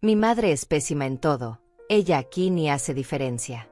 Mi madre es pésima en todo, ella aquí ni hace diferencia.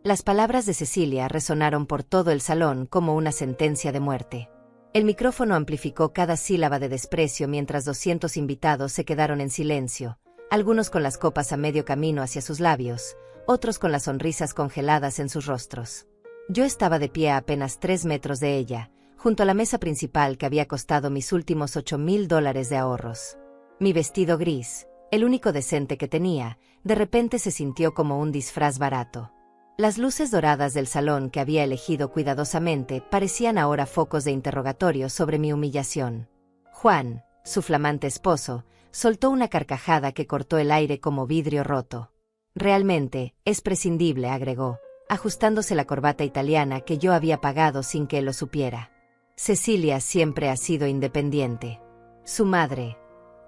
Las palabras de Cecilia resonaron por todo el salón como una sentencia de muerte. El micrófono amplificó cada sílaba de desprecio mientras 200 invitados se quedaron en silencio, algunos con las copas a medio camino hacia sus labios, otros con las sonrisas congeladas en sus rostros. Yo estaba de pie a apenas 3 metros de ella, junto a la mesa principal que había costado mis últimos $8,000 de ahorros. Mi vestido gris, el único decente que tenía, de repente se sintió como un disfraz barato. Las luces doradas del salón que había elegido cuidadosamente parecían ahora focos de interrogatorio sobre mi humillación. Juan, su flamante esposo, soltó una carcajada que cortó el aire como vidrio roto. Realmente, es prescindible, agregó, ajustándose la corbata italiana que yo había pagado sin que él lo supiera. Cecilia siempre ha sido independiente. Su madre.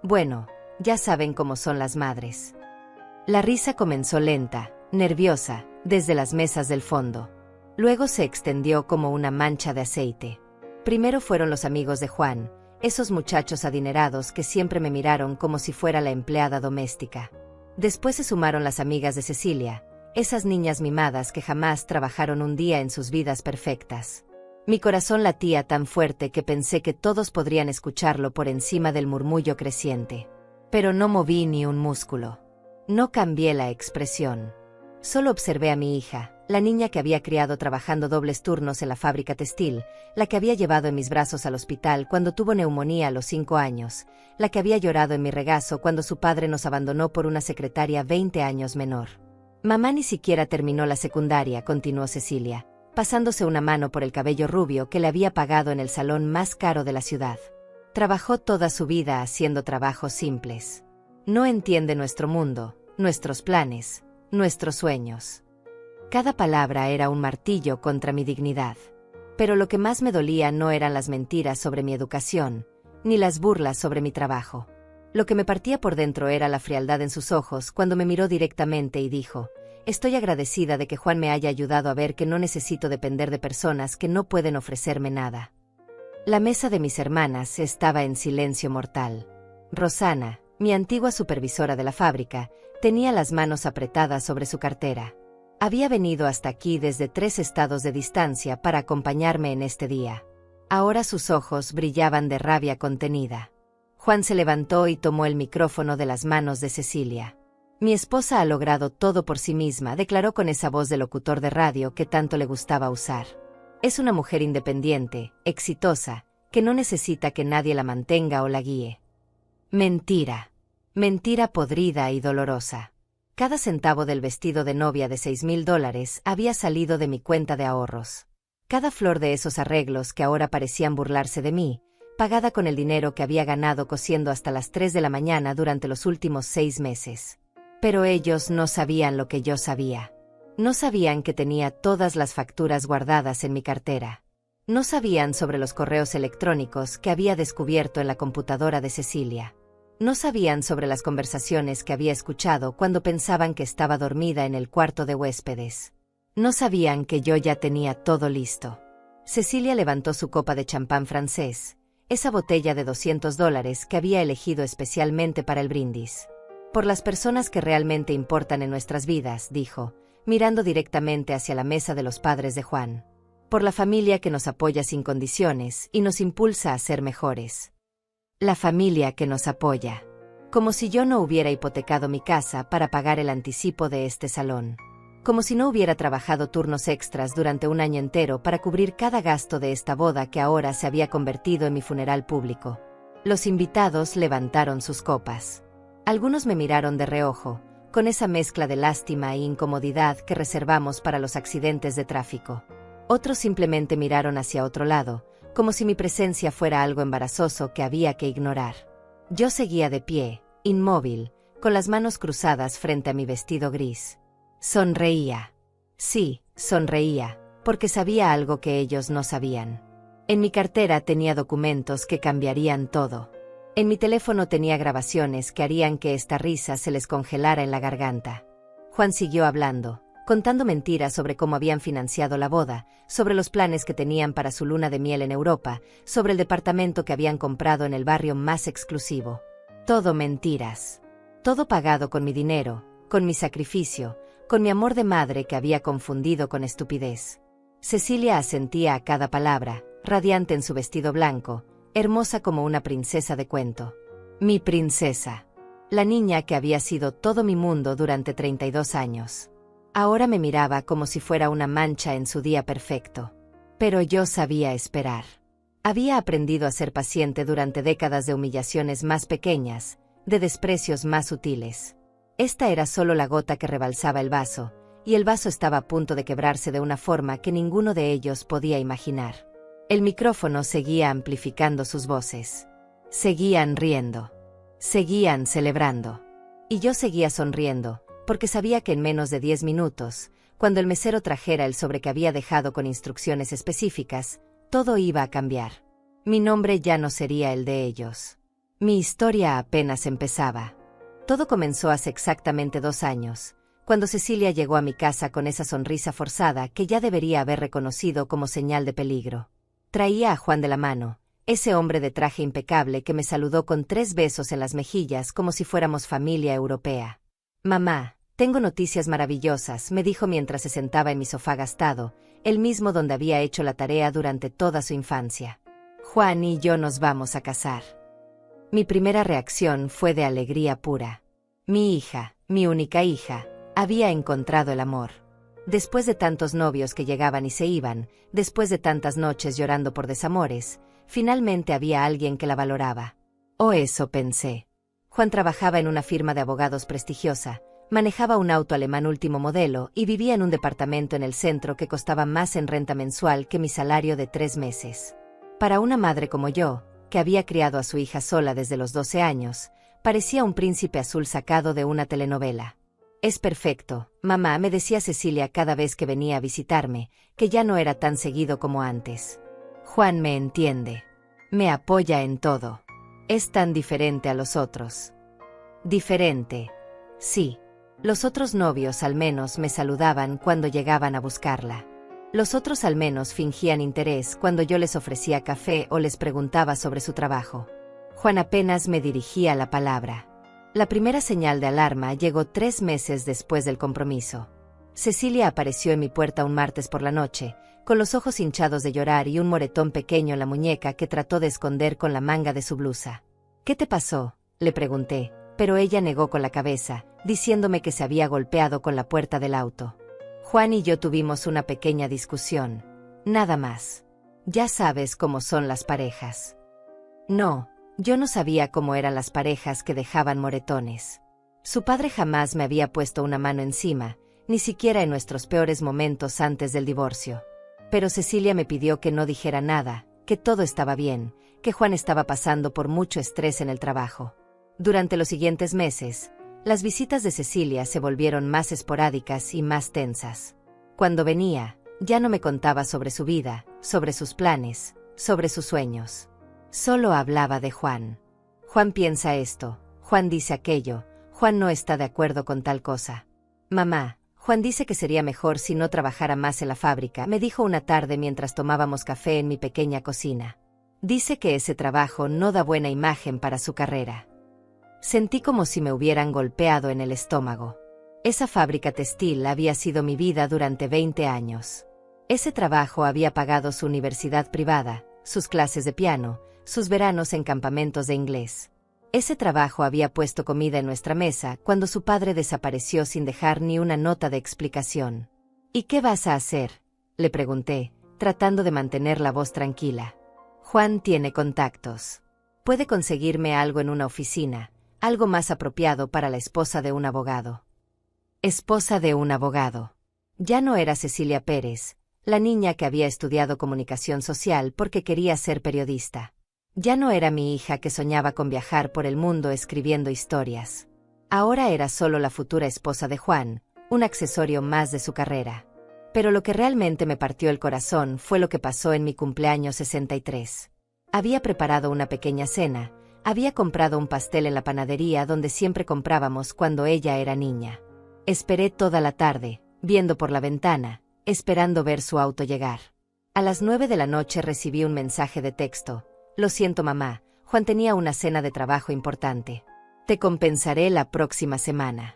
Bueno, ya saben cómo son las madres. La risa comenzó lenta, nerviosa, desde las mesas del fondo. Luego se extendió como una mancha de aceite. Primero fueron los amigos de Juan, esos muchachos adinerados que siempre me miraron como si fuera la empleada doméstica. Después se sumaron las amigas de Cecilia, esas niñas mimadas que jamás trabajaron un día en sus vidas perfectas. Mi corazón latía tan fuerte que pensé que todos podrían escucharlo por encima del murmullo creciente. Pero no moví ni un músculo. No cambié la expresión. Solo observé a mi hija, la niña que había criado trabajando dobles turnos en la fábrica textil, la que había llevado en mis brazos al hospital cuando tuvo neumonía a los 5 años, la que había llorado en mi regazo cuando su padre nos abandonó por una secretaria 20 años menor. Mamá ni siquiera terminó la secundaria, continuó Cecilia, pasándose una mano por el cabello rubio que le había pagado en el salón más caro de la ciudad. Trabajó toda su vida haciendo trabajos simples. No entiende nuestro mundo, nuestros planes, nuestros sueños. Cada palabra era un martillo contra mi dignidad. Pero lo que más me dolía no eran las mentiras sobre mi educación, ni las burlas sobre mi trabajo. Lo que me partía por dentro era la frialdad en sus ojos cuando me miró directamente y dijo: «Estoy agradecida de que Juan me haya ayudado a ver que no necesito depender de personas que no pueden ofrecerme nada». La mesa de mis hermanas estaba en silencio mortal. Rosana, mi antigua supervisora de la fábrica, tenía las manos apretadas sobre su cartera. Había venido hasta aquí desde 3 estados de distancia para acompañarme en este día. Ahora sus ojos brillaban de rabia contenida. Juan se levantó y tomó el micrófono de las manos de Cecilia. «Mi esposa ha logrado todo por sí misma», declaró con esa voz de locutor de radio que tanto le gustaba usar. «Es una mujer independiente, exitosa, que no necesita que nadie la mantenga o la guíe». Mentira. Mentira podrida y dolorosa. Cada centavo del vestido de novia de $6,000 había salido de mi cuenta de ahorros. Cada flor de esos arreglos que ahora parecían burlarse de mí, pagada con el dinero que había ganado cosiendo hasta las 3 de la mañana durante los últimos 6 meses. Pero ellos no sabían lo que yo sabía. No sabían que tenía todas las facturas guardadas en mi cartera. No sabían sobre los correos electrónicos que había descubierto en la computadora de Cecilia. No sabían sobre las conversaciones que había escuchado cuando pensaban que estaba dormida en el cuarto de huéspedes. No sabían que yo ya tenía todo listo. Cecilia levantó su copa de champán francés, esa botella de $200 que había elegido especialmente para el brindis. «Por las personas que realmente importan en nuestras vidas», dijo, mirando directamente hacia la mesa de los padres de Juan. «Por la familia que nos apoya sin condiciones y nos impulsa a ser mejores». La familia que nos apoya. Como si yo no hubiera hipotecado mi casa para pagar el anticipo de este salón. Como si no hubiera trabajado turnos extras durante un año entero para cubrir cada gasto de esta boda que ahora se había convertido en mi funeral público. Los invitados levantaron sus copas. Algunos me miraron de reojo, con esa mezcla de lástima e incomodidad que reservamos para los accidentes de tráfico. Otros simplemente miraron hacia otro lado, como si mi presencia fuera algo embarazoso que había que ignorar. Yo seguía de pie, inmóvil, con las manos cruzadas frente a mi vestido gris. Sonreía. Sí, sonreía, porque sabía algo que ellos no sabían. En mi cartera tenía documentos que cambiarían todo. En mi teléfono tenía grabaciones que harían que esta risa se les congelara en la garganta. Juan siguió hablando, contando mentiras sobre cómo habían financiado la boda, sobre los planes que tenían para su luna de miel en Europa, sobre el departamento que habían comprado en el barrio más exclusivo. Todo mentiras. Todo pagado con mi dinero, con mi sacrificio, con mi amor de madre que había confundido con estupidez. Cecilia asentía a cada palabra, radiante en su vestido blanco, hermosa como una princesa de cuento. Mi princesa. La niña que había sido todo mi mundo durante 32 años. Ahora me miraba como si fuera una mancha en su día perfecto. Pero yo sabía esperar. Había aprendido a ser paciente durante décadas de humillaciones más pequeñas, de desprecios más sutiles. Esta era solo la gota que rebalsaba el vaso, y el vaso estaba a punto de quebrarse de una forma que ninguno de ellos podía imaginar. El micrófono seguía amplificando sus voces. Seguían riendo. Seguían celebrando. Y yo seguía sonriendo, porque sabía que en menos de 10 minutos, cuando el mesero trajera el sobre que había dejado con instrucciones específicas, todo iba a cambiar. Mi nombre ya no sería el de ellos. Mi historia apenas empezaba. Todo comenzó hace exactamente 2 años, cuando Cecilia llegó a mi casa con esa sonrisa forzada que ya debería haber reconocido como señal de peligro. Traía a Juan de la mano, ese hombre de traje impecable que me saludó con 3 besos en las mejillas como si fuéramos familia europea. «Mamá, tengo noticias maravillosas», me dijo mientras se sentaba en mi sofá gastado, el mismo donde había hecho la tarea durante toda su infancia. «Juan y yo nos vamos a casar». Mi primera reacción fue de alegría pura. Mi hija, mi única hija, había encontrado el amor. Después de tantos novios que llegaban y se iban, después de tantas noches llorando por desamores, finalmente había alguien que la valoraba. O eso pensé. Juan trabajaba en una firma de abogados prestigiosa, manejaba un auto alemán último modelo y vivía en un departamento en el centro que costaba más en renta mensual que mi salario de 3 meses. Para una madre como yo, que había criado a su hija sola desde los 12 años, parecía un príncipe azul sacado de una telenovela. «Es perfecto, mamá», me decía Cecilia cada vez que venía a visitarme, que ya no era tan seguido como antes. «Juan me entiende. Me apoya en todo. Es tan diferente a los otros». Diferente. Sí. Los otros novios al menos me saludaban cuando llegaban a buscarla. Los otros al menos fingían interés cuando yo les ofrecía café o les preguntaba sobre su trabajo. Juan apenas me dirigía la palabra. La primera señal de alarma llegó 3 meses después del compromiso. Cecilia apareció en mi puerta un martes por la noche, con los ojos hinchados de llorar y un moretón pequeño en la muñeca que trató de esconder con la manga de su blusa. «¿Qué te pasó?», le pregunté, pero ella negó con la cabeza, diciéndome que se había golpeado con la puerta del auto. Juan y yo tuvimos una pequeña discusión. Nada más. Ya sabes cómo son las parejas. No, yo no sabía cómo eran las parejas que dejaban moretones. Su padre jamás me había puesto una mano encima, ni siquiera en nuestros peores momentos antes del divorcio. Pero Cecilia me pidió que no dijera nada, que todo estaba bien, que Juan estaba pasando por mucho estrés en el trabajo. Durante los siguientes meses, las visitas de Cecilia se volvieron más esporádicas y más tensas. Cuando venía, ya no me contaba sobre su vida, sobre sus planes, sobre sus sueños. Solo hablaba de Juan. Juan piensa esto, Juan dice aquello, Juan no está de acuerdo con tal cosa. «Mamá, Juan dice que sería mejor si no trabajara más en la fábrica», me dijo una tarde mientras tomábamos café en mi pequeña cocina. «Dice que ese trabajo no da buena imagen para su carrera». Sentí como si me hubieran golpeado en el estómago. Esa fábrica textil había sido mi vida durante 20 años. Ese trabajo había pagado su universidad privada, sus clases de piano, sus veranos en campamentos de inglés. Ese trabajo había puesto comida en nuestra mesa cuando su padre desapareció sin dejar ni una nota de explicación. «¿Y qué vas a hacer?», le pregunté, tratando de mantener la voz tranquila. «Juan tiene contactos. Puede conseguirme algo en una oficina, algo más apropiado para la esposa de un abogado». Esposa de un abogado. Ya no era Cecilia Pérez, la niña que había estudiado comunicación social porque quería ser periodista. Ya no era mi hija que soñaba con viajar por el mundo escribiendo historias. Ahora era solo la futura esposa de Juan, un accesorio más de su carrera. Pero lo que realmente me partió el corazón fue lo que pasó en mi cumpleaños 63. Había preparado una pequeña cena, había comprado un pastel en la panadería donde siempre comprábamos cuando ella era niña. Esperé toda la tarde, viendo por la ventana, esperando ver su auto llegar. A las 9 de la noche recibí un mensaje de texto. «Lo siento, mamá, Juan tenía una cena de trabajo importante». Te compensaré la próxima semana.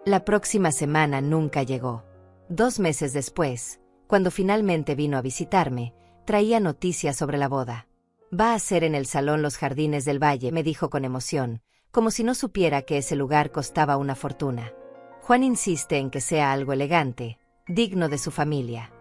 La próxima semana nunca llegó. 2 meses después, cuando finalmente vino a visitarme, traía noticias sobre la boda. Va a ser en el Salón Los Jardines del Valle, me dijo con emoción, como si no supiera que ese lugar costaba una fortuna. Juan insiste en que sea algo elegante, digno de su familia.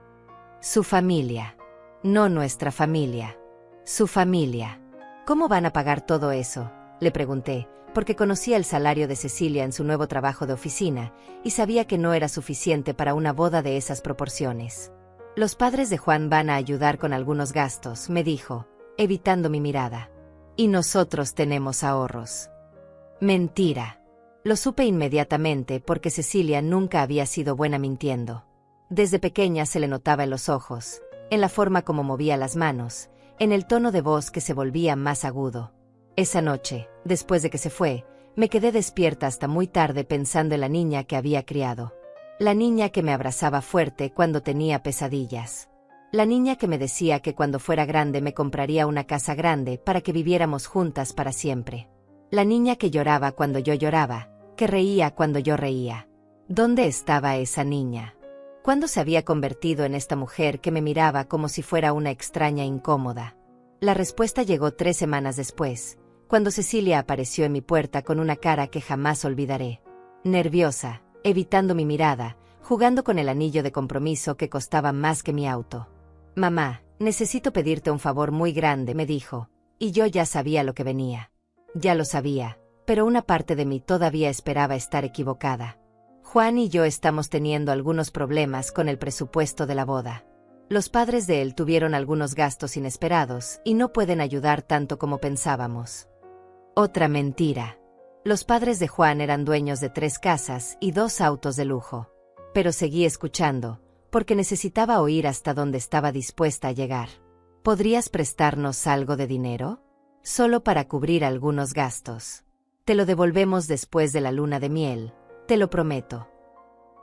Su familia. No nuestra familia. Su familia. ¿Cómo van a pagar todo eso?, le pregunté, porque conocía el salario de Cecilia en su nuevo trabajo de oficina, y sabía que no era suficiente para una boda de esas proporciones. Los padres de Juan van a ayudar con algunos gastos, me dijo, evitando mi mirada. Y nosotros tenemos ahorros. Mentira. Lo supe inmediatamente porque Cecilia nunca había sido buena mintiendo. Desde pequeña se le notaba en los ojos, en la forma como movía las manos, en el tono de voz que se volvía más agudo. Esa noche, después de que se fue, me quedé despierta hasta muy tarde pensando en la niña que había criado. La niña que me abrazaba fuerte cuando tenía pesadillas. La niña que me decía que cuando fuera grande me compraría una casa grande para que viviéramos juntas para siempre. La niña que lloraba cuando yo lloraba, que reía cuando yo reía. ¿Dónde estaba esa niña? ¿Cuándo se había convertido en esta mujer que me miraba como si fuera una extraña incómoda? La respuesta llegó 3 semanas después, cuando Cecilia apareció en mi puerta con una cara que jamás olvidaré. Nerviosa, evitando mi mirada, jugando con el anillo de compromiso que costaba más que mi auto. Mamá, necesito pedirte un favor muy grande, me dijo, y yo ya sabía lo que venía. Ya lo sabía, pero una parte de mí todavía esperaba estar equivocada. Juan y yo estamos teniendo algunos problemas con el presupuesto de la boda. Los padres de él tuvieron algunos gastos inesperados y no pueden ayudar tanto como pensábamos. Otra mentira. Los padres de Juan eran dueños de 3 casas y 2 autos de lujo. Pero seguí escuchando, porque necesitaba oír hasta dónde estaba dispuesta a llegar. ¿Podrías prestarnos algo de dinero? Solo para cubrir algunos gastos. Te lo devolvemos después de la luna de miel, te lo prometo.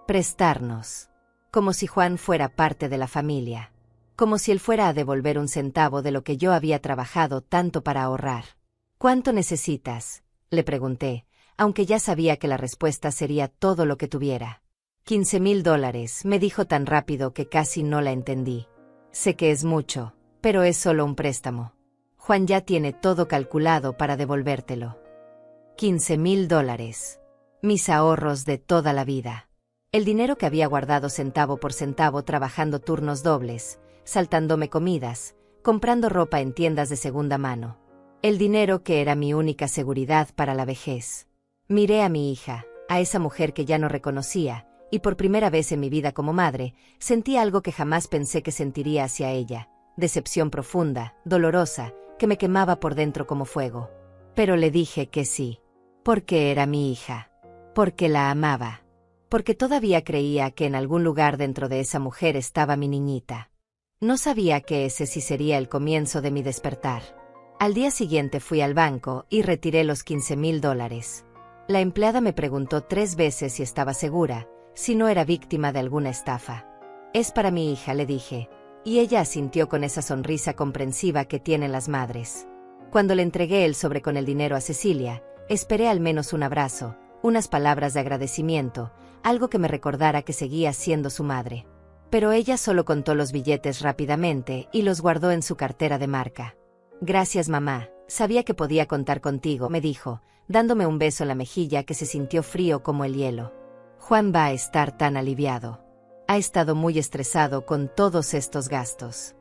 Prestarnos. Como si Juan fuera parte de la familia. Como si él fuera a devolver un centavo de lo que yo había trabajado tanto para ahorrar. ¿Cuánto necesitas?, le pregunté, aunque ya sabía que la respuesta sería todo lo que tuviera. $15,000, me dijo tan rápido que casi no la entendí. Sé que es mucho, pero es solo un préstamo. Juan ya tiene todo calculado para devolvértelo. $15,000. Mis ahorros de toda la vida. El dinero que había guardado centavo por centavo trabajando turnos dobles, saltándome comidas, comprando ropa en tiendas de segunda mano. El dinero que era mi única seguridad para la vejez. Miré a mi hija, a esa mujer que ya no reconocía, y por primera vez en mi vida como madre, sentí algo que jamás pensé que sentiría hacia ella, decepción profunda, dolorosa, que me quemaba por dentro como fuego. Pero le dije que sí, porque era mi hija, porque la amaba, porque todavía creía que en algún lugar dentro de esa mujer estaba mi niñita. No sabía que ese sí sería el comienzo de mi despertar. Al día siguiente fui al banco y retiré los $15,000. La empleada me preguntó 3 veces si estaba segura, si no era víctima de alguna estafa. Es para mi hija, le dije, y ella asintió con esa sonrisa comprensiva que tienen las madres. Cuando le entregué el sobre con el dinero a Cecilia, esperé al menos un abrazo, unas palabras de agradecimiento, algo que me recordara que seguía siendo su madre. Pero ella solo contó los billetes rápidamente y los guardó en su cartera de marca. Gracias, mamá, sabía que podía contar contigo, me dijo, dándome un beso en la mejilla que se sintió frío como el hielo. Juan va a estar tan aliviado. Ha estado muy estresado con todos estos gastos.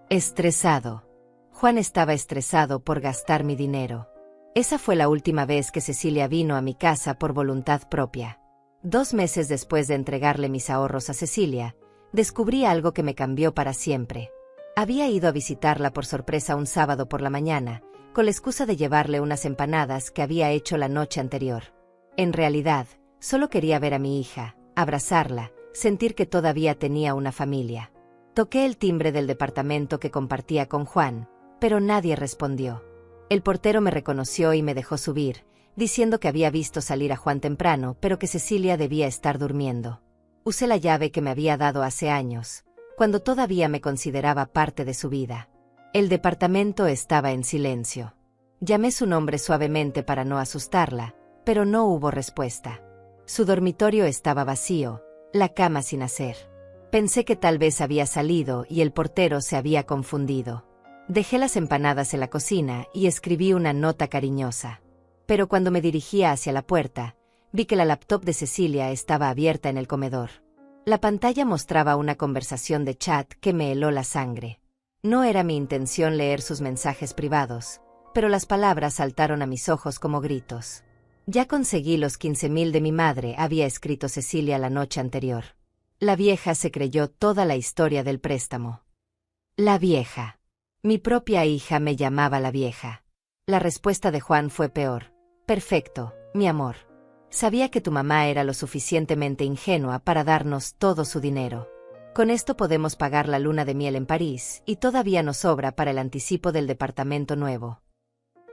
Estresado. Juan estaba estresado por gastar mi dinero. Esa fue la última vez que Cecilia vino a mi casa por voluntad propia. 2 meses después de entregarle mis ahorros a Cecilia, descubrí algo que me cambió para siempre. Había ido a visitarla por sorpresa un sábado por la mañana, con la excusa de llevarle unas empanadas que había hecho la noche anterior. En realidad, solo quería ver a mi hija, abrazarla, sentir que todavía tenía una familia. Toqué el timbre del departamento que compartía con Juan, pero nadie respondió. El portero me reconoció y me dejó subir, diciendo que había visto salir a Juan temprano, pero que Cecilia debía estar durmiendo. Usé la llave que me había dado hace años, cuando todavía me consideraba parte de su vida. El departamento estaba en silencio. Llamé su nombre suavemente para no asustarla, pero no hubo respuesta. Su dormitorio estaba vacío, la cama sin hacer. Pensé que tal vez había salido y el portero se había confundido. Dejé las empanadas en la cocina y escribí una nota cariñosa. Pero cuando me dirigía hacia la puerta, vi que la laptop de Cecilia estaba abierta en el comedor. La pantalla mostraba una conversación de chat que me heló la sangre. No era mi intención leer sus mensajes privados, pero las palabras saltaron a mis ojos como gritos. Ya conseguí los 15,000 de mi madre, había escrito Cecilia la noche anterior. La vieja se creyó toda la historia del préstamo. La vieja. Mi propia hija me llamaba la vieja. La respuesta de Juan fue peor. Perfecto, mi amor. Sabía que tu mamá era lo suficientemente ingenua para darnos todo su dinero. Con esto podemos pagar la luna de miel en París y todavía nos sobra para el anticipo del departamento nuevo.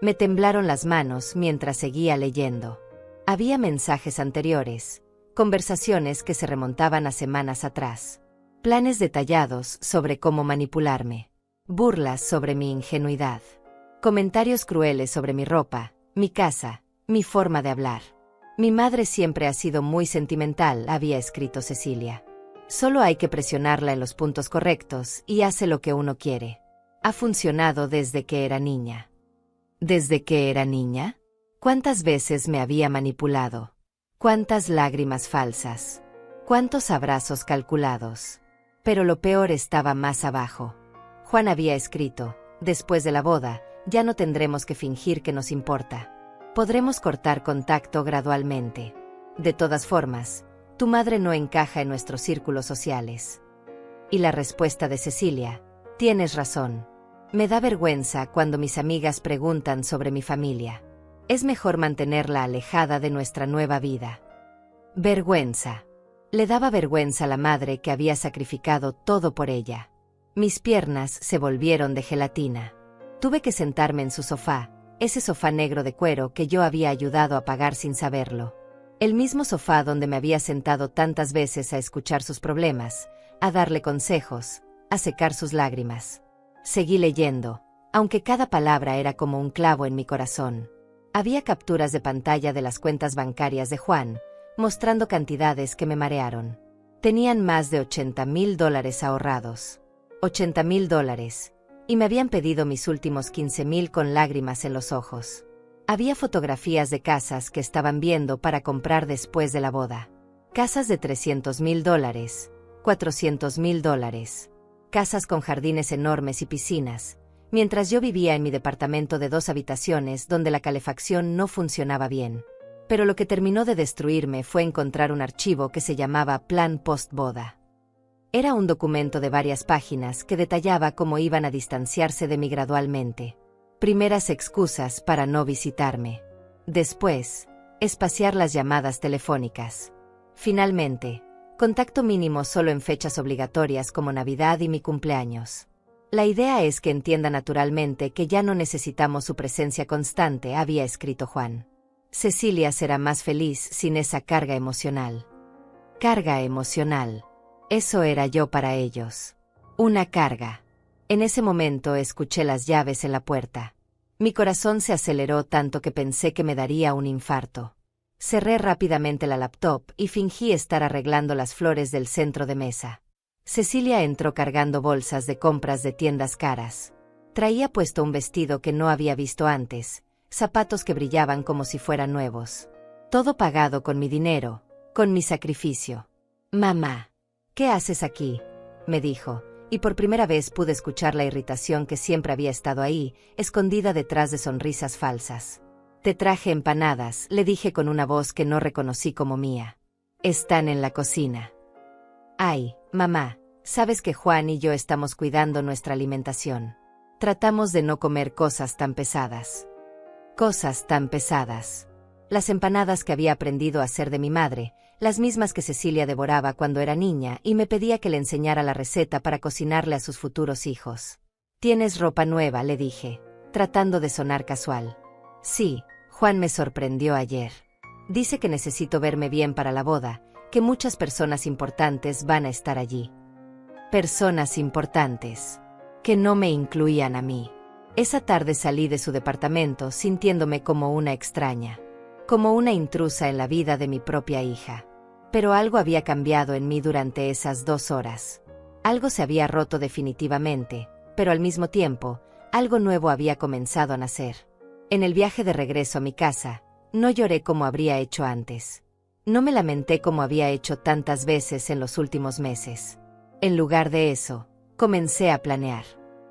Me temblaron las manos mientras seguía leyendo. Había mensajes anteriores, conversaciones que se remontaban a semanas atrás, planes detallados sobre cómo manipularme, burlas sobre mi ingenuidad, comentarios crueles sobre mi ropa, mi casa, mi forma de hablar. Mi madre siempre ha sido muy sentimental, había escrito Cecilia. Solo hay que presionarla en los puntos correctos y hace lo que uno quiere. Ha funcionado desde que era niña. ¿Desde que era niña? ¿Cuántas veces me había manipulado? ¿Cuántas lágrimas falsas? ¿Cuántos abrazos calculados? Pero lo peor estaba más abajo. Juan había escrito, después de la boda, ya no tendremos que fingir que nos importa. Podremos cortar contacto gradualmente. De todas formas, tu madre no encaja en nuestros círculos sociales. Y la respuesta de Cecilia, tienes razón. Me da vergüenza cuando mis amigas preguntan sobre mi familia. Es mejor mantenerla alejada de nuestra nueva vida. Vergüenza. Le daba vergüenza a la madre que había sacrificado todo por ella. Mis piernas se volvieron de gelatina. Tuve que sentarme en su sofá, ese sofá negro de cuero que yo había ayudado a pagar sin saberlo. El mismo sofá donde me había sentado tantas veces a escuchar sus problemas, a darle consejos, a secar sus lágrimas. Seguí leyendo, aunque cada palabra era como un clavo en mi corazón. Había capturas de pantalla de las cuentas bancarias de Juan, mostrando cantidades que me marearon. Tenían más de $80,000 ahorrados. $80,000, y me habían pedido mis últimos 15,000 con lágrimas en los ojos. Había fotografías de casas que estaban viendo para comprar después de la boda. Casas de $300,000, $400,000. Casas con jardines enormes y piscinas, mientras yo vivía en mi departamento de 2 habitaciones donde la calefacción no funcionaba bien. Pero lo que terminó de destruirme fue encontrar un archivo que se llamaba Plan Post-Boda. Era un documento de varias páginas que detallaba cómo iban a distanciarse de mí gradualmente. Primeras excusas para no visitarme. Después, espaciar las llamadas telefónicas. Finalmente, contacto mínimo solo en fechas obligatorias como Navidad y mi cumpleaños. La idea es que entienda naturalmente que ya no necesitamos su presencia constante, había escrito Juan. Cecilia será más feliz sin esa carga emocional. Carga emocional. Eso era yo para ellos. Una carga. En ese momento escuché las llaves en la puerta. Mi corazón se aceleró tanto que pensé que me daría un infarto. Cerré rápidamente la laptop y fingí estar arreglando las flores del centro de mesa. Cecilia entró cargando bolsas de compras de tiendas caras. Traía puesto un vestido que no había visto antes, zapatos que brillaban como si fueran nuevos. Todo pagado con mi dinero, con mi sacrificio. «Mamá, ¿qué haces aquí?», me dijo, y por primera vez pude escuchar la irritación que siempre había estado ahí, escondida detrás de sonrisas falsas. «Te traje empanadas», le dije con una voz que no reconocí como mía. «Están en la cocina». «Ay, mamá, sabes que Juan y yo estamos cuidando nuestra alimentación. Tratamos de no comer cosas tan pesadas». Cosas tan pesadas. Las empanadas que había aprendido a hacer de mi madre, las mismas que Cecilia devoraba cuando era niña y me pedía que le enseñara la receta para cocinarle a sus futuros hijos. «¿Tienes ropa nueva?», le dije, tratando de sonar casual. «Sí, Juan me sorprendió ayer. Dice que necesito verme bien para la boda, que muchas personas importantes van a estar allí». Personas importantes. Que no me incluían a mí. Esa tarde salí de su departamento sintiéndome como una extraña, como una intrusa en la vida de mi propia hija. Pero algo había cambiado en mí durante esas 2 horas. Algo se había roto definitivamente, pero al mismo tiempo, algo nuevo había comenzado a nacer. En el viaje de regreso a mi casa, no lloré como habría hecho antes. No me lamenté como había hecho tantas veces en los últimos meses. En lugar de eso, comencé a planear.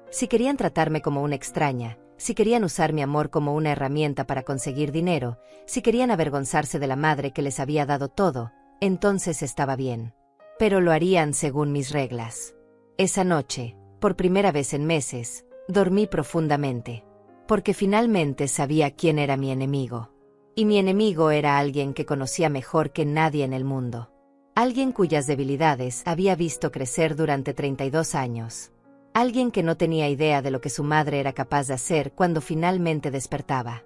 Si querían tratarme como una extraña, si querían usar mi amor como una herramienta para conseguir dinero, si querían avergonzarse de la madre que les había dado todo, entonces estaba bien. Pero lo harían según mis reglas. Esa noche, por primera vez en meses, dormí profundamente. Porque finalmente sabía quién era mi enemigo. Y mi enemigo era alguien que conocía mejor que nadie en el mundo. Alguien cuyas debilidades había visto crecer durante 32 años. Alguien que no tenía idea de lo que su madre era capaz de hacer cuando finalmente despertaba.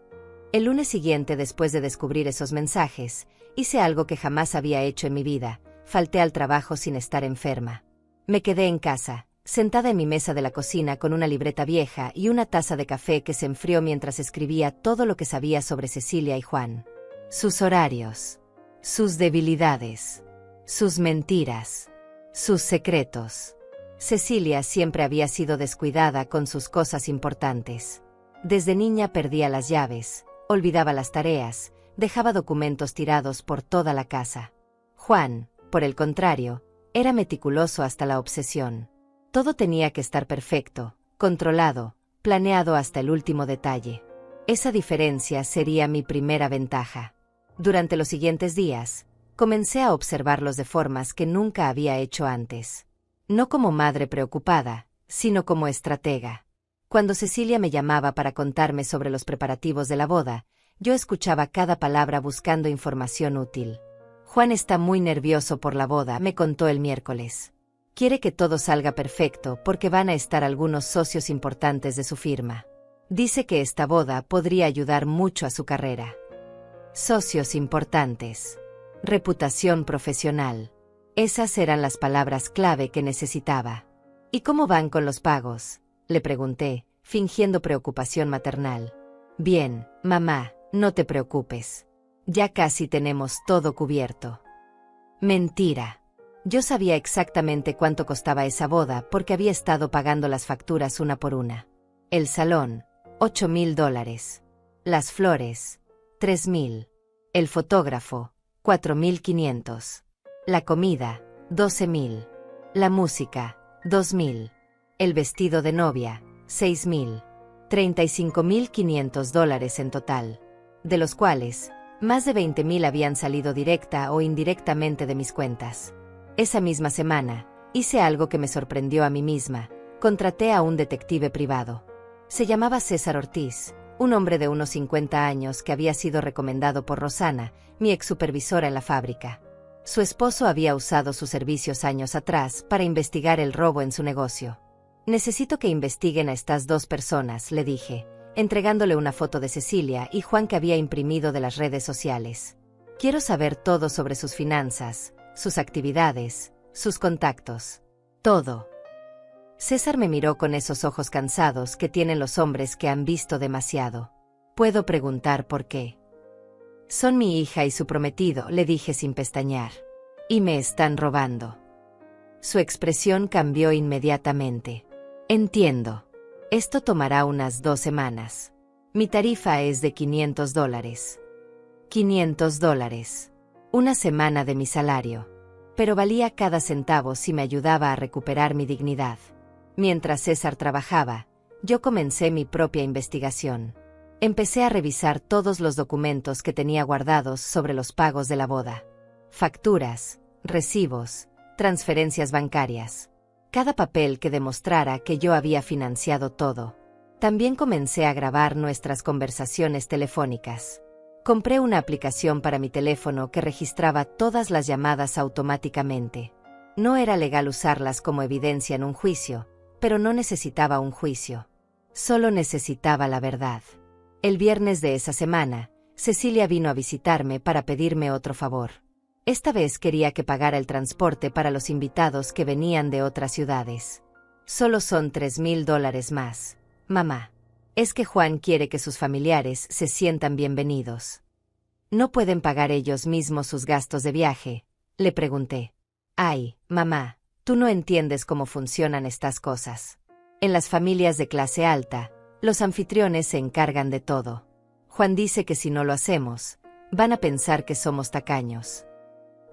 El lunes siguiente, después de descubrir esos mensajes, hice algo que jamás había hecho en mi vida: falté al trabajo sin estar enferma. Me quedé en casa, sentada en mi mesa de la cocina con una libreta vieja y una taza de café que se enfrió mientras escribía todo lo que sabía sobre Cecilia y Juan. Sus horarios, sus debilidades, sus mentiras, sus secretos. Cecilia siempre había sido descuidada con sus cosas importantes. Desde niña perdía las llaves, olvidaba las tareas, dejaba documentos tirados por toda la casa. Juan, por el contrario, era meticuloso hasta la obsesión. Todo tenía que estar perfecto, controlado, planeado hasta el último detalle. Esa diferencia sería mi primera ventaja. Durante los siguientes días, comencé a observarlos de formas que nunca había hecho antes. No como madre preocupada, sino como estratega. Cuando Cecilia me llamaba para contarme sobre los preparativos de la boda, yo escuchaba cada palabra buscando información útil. Juan está muy nervioso por la boda, me contó el miércoles. Quiere que todo salga perfecto porque van a estar algunos socios importantes de su firma. Dice que esta boda podría ayudar mucho a su carrera. Socios importantes. Reputación profesional. Esas eran las palabras clave que necesitaba. ¿Y cómo van con los pagos?, le pregunté, fingiendo preocupación maternal. Bien, mamá, no te preocupes. Ya casi tenemos todo cubierto. Mentira. Yo sabía exactamente cuánto costaba esa boda porque había estado pagando las facturas una por una. El salón, $8,000. Las flores, $3,000. El fotógrafo, $4,500. La comida, $12,000. La música, $2,000. El vestido de novia, $6,000. $35,500 en total, de los cuales, más de 20,000 habían salido directa o indirectamente de mis cuentas. Esa misma semana, hice algo que me sorprendió a mí misma: contraté a un detective privado. Se llamaba César Ortiz, un hombre de unos 50 años que había sido recomendado por Rosana, mi ex supervisora en la fábrica. Su esposo había usado sus servicios años atrás para investigar el robo en su negocio. Necesito que investiguen a estas 2 personas, le dije, entregándole una foto de Cecilia y Juan que había imprimido de las redes sociales. Quiero saber todo sobre sus finanzas, sus actividades, sus contactos. Todo. César me miró con esos ojos cansados que tienen los hombres que han visto demasiado. ¿Puedo preguntar por qué? Son mi hija y su prometido, le dije sin pestañear. Y me están robando. Su expresión cambió inmediatamente. Entiendo. Esto tomará unas 2 semanas. Mi tarifa es de $500. $500. Una semana de mi salario. Pero valía cada centavo si me ayudaba a recuperar mi dignidad. Mientras César trabajaba, yo comencé mi propia investigación. Empecé a revisar todos los documentos que tenía guardados sobre los pagos de la boda. Facturas, recibos, transferencias bancarias. Cada papel que demostrara que yo había financiado todo. También comencé a grabar nuestras conversaciones telefónicas. Compré una aplicación para mi teléfono que registraba todas las llamadas automáticamente. No era legal usarlas como evidencia en un juicio, pero no necesitaba un juicio. Solo necesitaba la verdad. El viernes de esa semana, Cecilia vino a visitarme para pedirme otro favor. Esta vez quería que pagara el transporte para los invitados que venían de otras ciudades. Solo son $3,000 más, mamá. Es que Juan quiere que sus familiares se sientan bienvenidos. ¿No pueden pagar ellos mismos sus gastos de viaje?, le pregunté. Ay, mamá, tú no entiendes cómo funcionan estas cosas. En las familias de clase alta, los anfitriones se encargan de todo. Juan dice que si no lo hacemos, van a pensar que somos tacaños.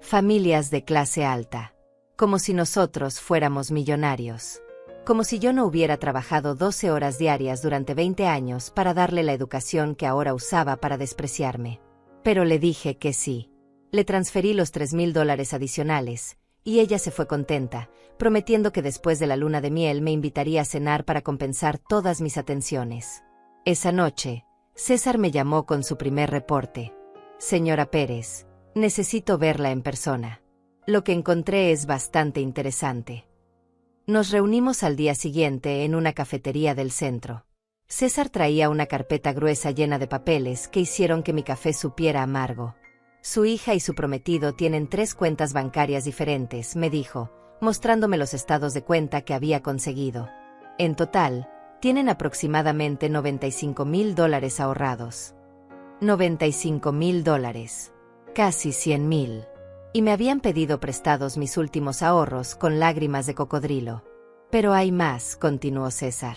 Familias de clase alta. Como si nosotros fuéramos millonarios. Como si yo no hubiera trabajado 12 horas diarias durante 20 años para darle la educación que ahora usaba para despreciarme. Pero le dije que sí. Le transferí los $3,000 adicionales, y ella se fue contenta, prometiendo que después de la luna de miel me invitaría a cenar para compensar todas mis atenciones. Esa noche, César me llamó con su primer reporte. Señora Pérez, necesito verla en persona. Lo que encontré es bastante interesante. Nos reunimos al día siguiente en una cafetería del centro. César traía una carpeta gruesa llena de papeles que hicieron que mi café supiera amargo. Su hija y su prometido tienen 3 cuentas bancarias diferentes, me dijo, mostrándome los estados de cuenta que había conseguido. En total, tienen aproximadamente $95,000 ahorrados. $95,000. Casi 100,000. Y me habían pedido prestados mis últimos ahorros con lágrimas de cocodrilo. Pero hay más, continuó César.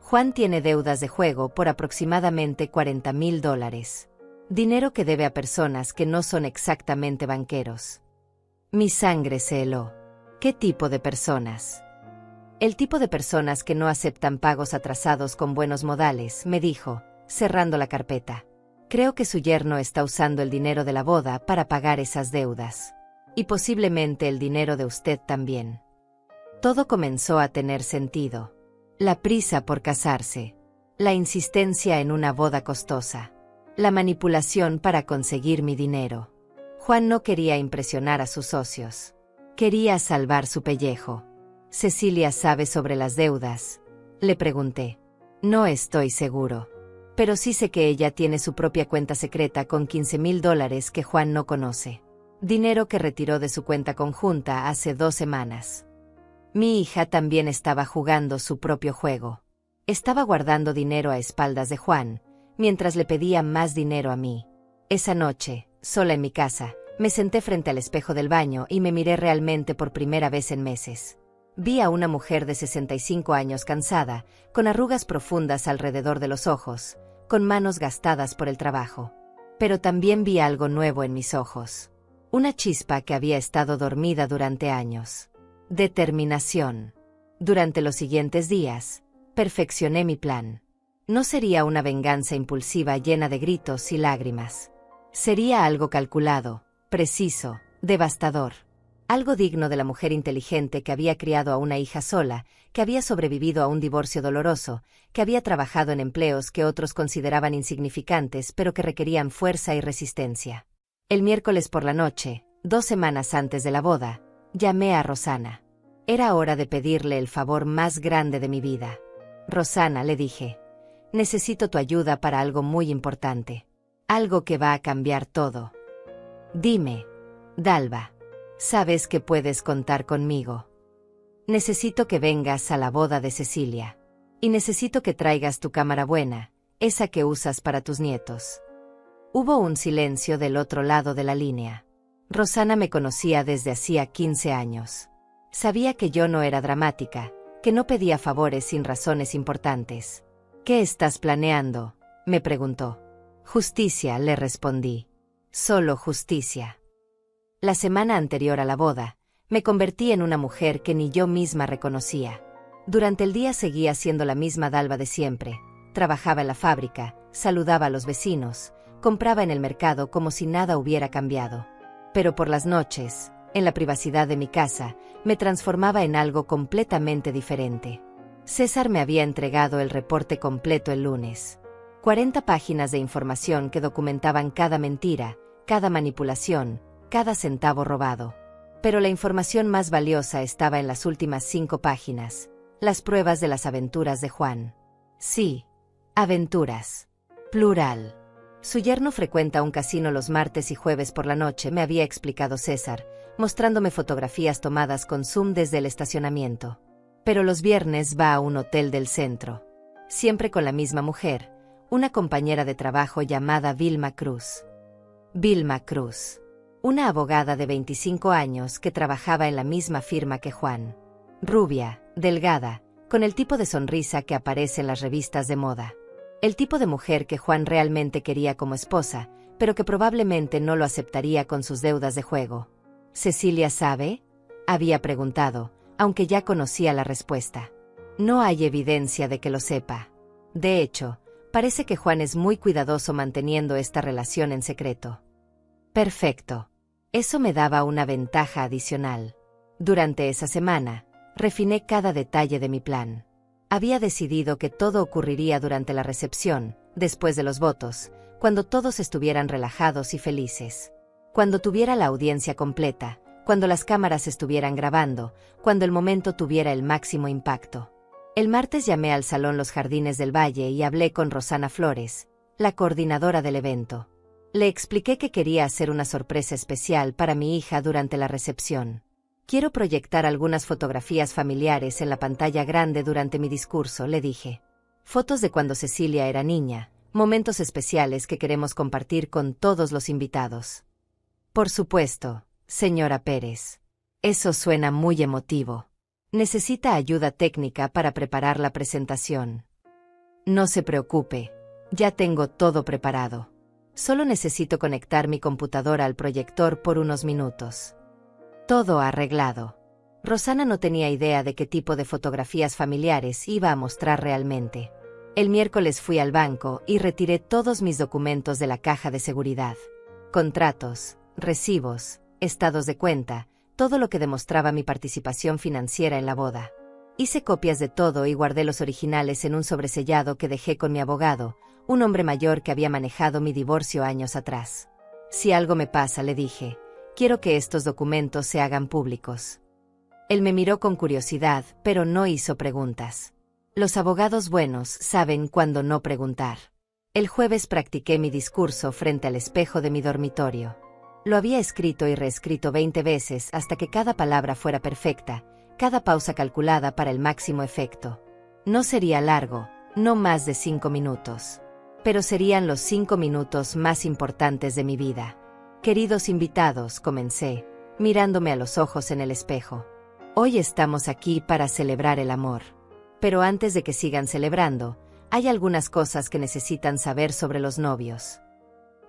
Juan tiene deudas de juego por aproximadamente $40,000. Dinero que debe a personas que no son exactamente banqueros. Mi sangre se heló. ¿Qué tipo de personas? El tipo de personas que no aceptan pagos atrasados con buenos modales, me dijo, cerrando la carpeta. Creo que su yerno está usando el dinero de la boda para pagar esas deudas. Y posiblemente el dinero de usted también. Todo comenzó a tener sentido. La prisa por casarse. La insistencia en una boda costosa. La manipulación para conseguir mi dinero. Juan no quería impresionar a sus socios. Quería salvar su pellejo. ¿Cecilia sabe sobre las deudas?, le pregunté. No estoy seguro. Pero sí sé que ella tiene su propia cuenta secreta con $15,000 que Juan no conoce. Dinero que retiró de su cuenta conjunta hace 2 semanas. Mi hija también estaba jugando su propio juego. Estaba guardando dinero a espaldas de Juan, mientras le pedía más dinero a mí. Esa noche, sola en mi casa, me senté frente al espejo del baño y me miré realmente por primera vez en meses. Vi a una mujer de 65 años cansada, con arrugas profundas alrededor de los ojos, con manos gastadas por el trabajo. Pero también vi algo nuevo en mis ojos. Una chispa que había estado dormida durante años. Determinación. Durante los siguientes días, perfeccioné mi plan. No sería una venganza impulsiva llena de gritos y lágrimas. Sería algo calculado, preciso, devastador. Algo digno de la mujer inteligente que había criado a una hija sola, que había sobrevivido a un divorcio doloroso, que había trabajado en empleos que otros consideraban insignificantes pero que requerían fuerza y resistencia. El miércoles por la noche, 2 semanas antes de la boda, llamé a Rosana. Era hora de pedirle el favor más grande de mi vida. Rosana, le dije, necesito tu ayuda para algo muy importante. Algo que va a cambiar todo. Dime, Dalva. Sabes que puedes contar conmigo. Necesito que vengas a la boda de Cecilia. Y necesito que traigas tu cámara buena, esa que usas para tus nietos. Hubo un silencio del otro lado de la línea. Rosana me conocía desde hacía 15 años. Sabía que yo no era dramática, que no pedía favores sin razones importantes. ¿Qué estás planeando?, me preguntó. Justicia, le respondí. Solo justicia. La semana anterior a la boda, me convertí en una mujer que ni yo misma reconocía. Durante el día seguía siendo la misma Dalva de siempre. Trabajaba en la fábrica, saludaba a los vecinos, compraba en el mercado como si nada hubiera cambiado. Pero por las noches, en la privacidad de mi casa, me transformaba en algo completamente diferente. César me había entregado el reporte completo el lunes. 40 páginas de información que documentaban cada mentira, cada manipulación, cada centavo robado. Pero la información más valiosa estaba en las últimas 5 páginas, las pruebas de las aventuras de Juan. Sí, aventuras. Plural. Su yerno frecuenta un casino los martes y jueves por la noche, me había explicado César, mostrándome fotografías tomadas con zoom desde el estacionamiento. Pero los viernes va a un hotel del centro. siempre con la misma mujer, una compañera de trabajo llamada Vilma Cruz. Vilma Cruz, una abogada de 25 años que trabajaba en la misma firma que Juan. Rubia, delgada, con el tipo de sonrisa que aparece en las revistas de moda. El tipo de mujer que Juan realmente quería como esposa, pero que probablemente no lo aceptaría con sus deudas de juego. ¿Cecilia sabe?, había preguntado, aunque ya conocía la respuesta. No hay evidencia de que lo sepa. De hecho, parece que Juan es muy cuidadoso manteniendo esta relación en secreto. Perfecto. Eso me daba una ventaja adicional. Durante esa semana, refiné cada detalle de mi plan. Había decidido que todo ocurriría durante la recepción, después de los votos, cuando todos estuvieran relajados y felices. Cuando tuviera la audiencia completa, cuando las cámaras estuvieran grabando, cuando el momento tuviera el máximo impacto. El martes llamé al Salón Los Jardines del Valle y hablé con Rosana Flores, la coordinadora del evento. Le expliqué que quería hacer una sorpresa especial para mi hija durante la recepción. Quiero proyectar algunas fotografías familiares en la pantalla grande durante mi discurso, le dije. Fotos de cuando Cecilia era niña, momentos especiales que queremos compartir con todos los invitados. Por supuesto, señora Pérez. Eso suena muy emotivo. Necesita ayuda técnica para preparar la presentación. No se preocupe, ya tengo todo preparado. Solo necesito conectar mi computadora al proyector por unos minutos. Todo arreglado. Rosana no tenía idea de qué tipo de fotografías familiares iba a mostrar realmente. El miércoles fui al banco y retiré todos mis documentos de la caja de seguridad. Contratos, recibos, estados de cuenta, todo lo que demostraba mi participación financiera en la boda. Hice copias de todo y guardé los originales en un sobresellado que dejé con mi abogado, un hombre mayor que había manejado mi divorcio años atrás. Si algo me pasa, le dije, quiero que estos documentos se hagan públicos. Él me miró con curiosidad, pero no hizo preguntas. Los abogados buenos saben cuándo no preguntar. El jueves practiqué mi discurso frente al espejo de mi dormitorio. Lo había escrito y reescrito 20 veces hasta que cada palabra fuera perfecta, cada pausa calculada para el máximo efecto. No sería largo, no más de 5 minutos. Pero serían los 5 minutos más importantes de mi vida. Queridos invitados, comencé, mirándome a los ojos en el espejo. Hoy estamos aquí para celebrar el amor. Pero antes de que sigan celebrando, hay algunas cosas que necesitan saber sobre los novios.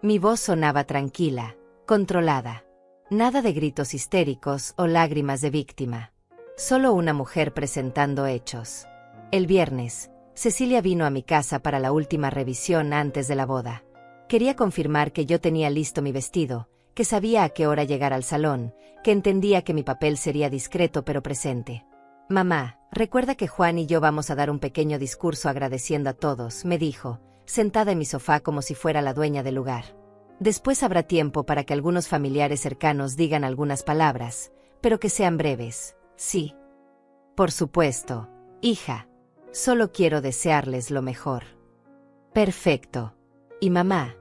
Mi voz sonaba tranquila, controlada. Nada de gritos histéricos o lágrimas de víctima. Solo una mujer presentando hechos. El viernes, Cecilia vino a mi casa para la última revisión antes de la boda. Quería confirmar que yo tenía listo mi vestido, que sabía a qué hora llegar al salón, que entendía que mi papel sería discreto pero presente. Mamá, recuerda que Juan y yo vamos a dar un pequeño discurso agradeciendo a todos, me dijo, sentada en mi sofá como si fuera la dueña del lugar. Después habrá tiempo para que algunos familiares cercanos digan algunas palabras, pero que sean breves, ¿sí? Por supuesto, hija. Solo quiero desearles lo mejor. Perfecto. Y mamá,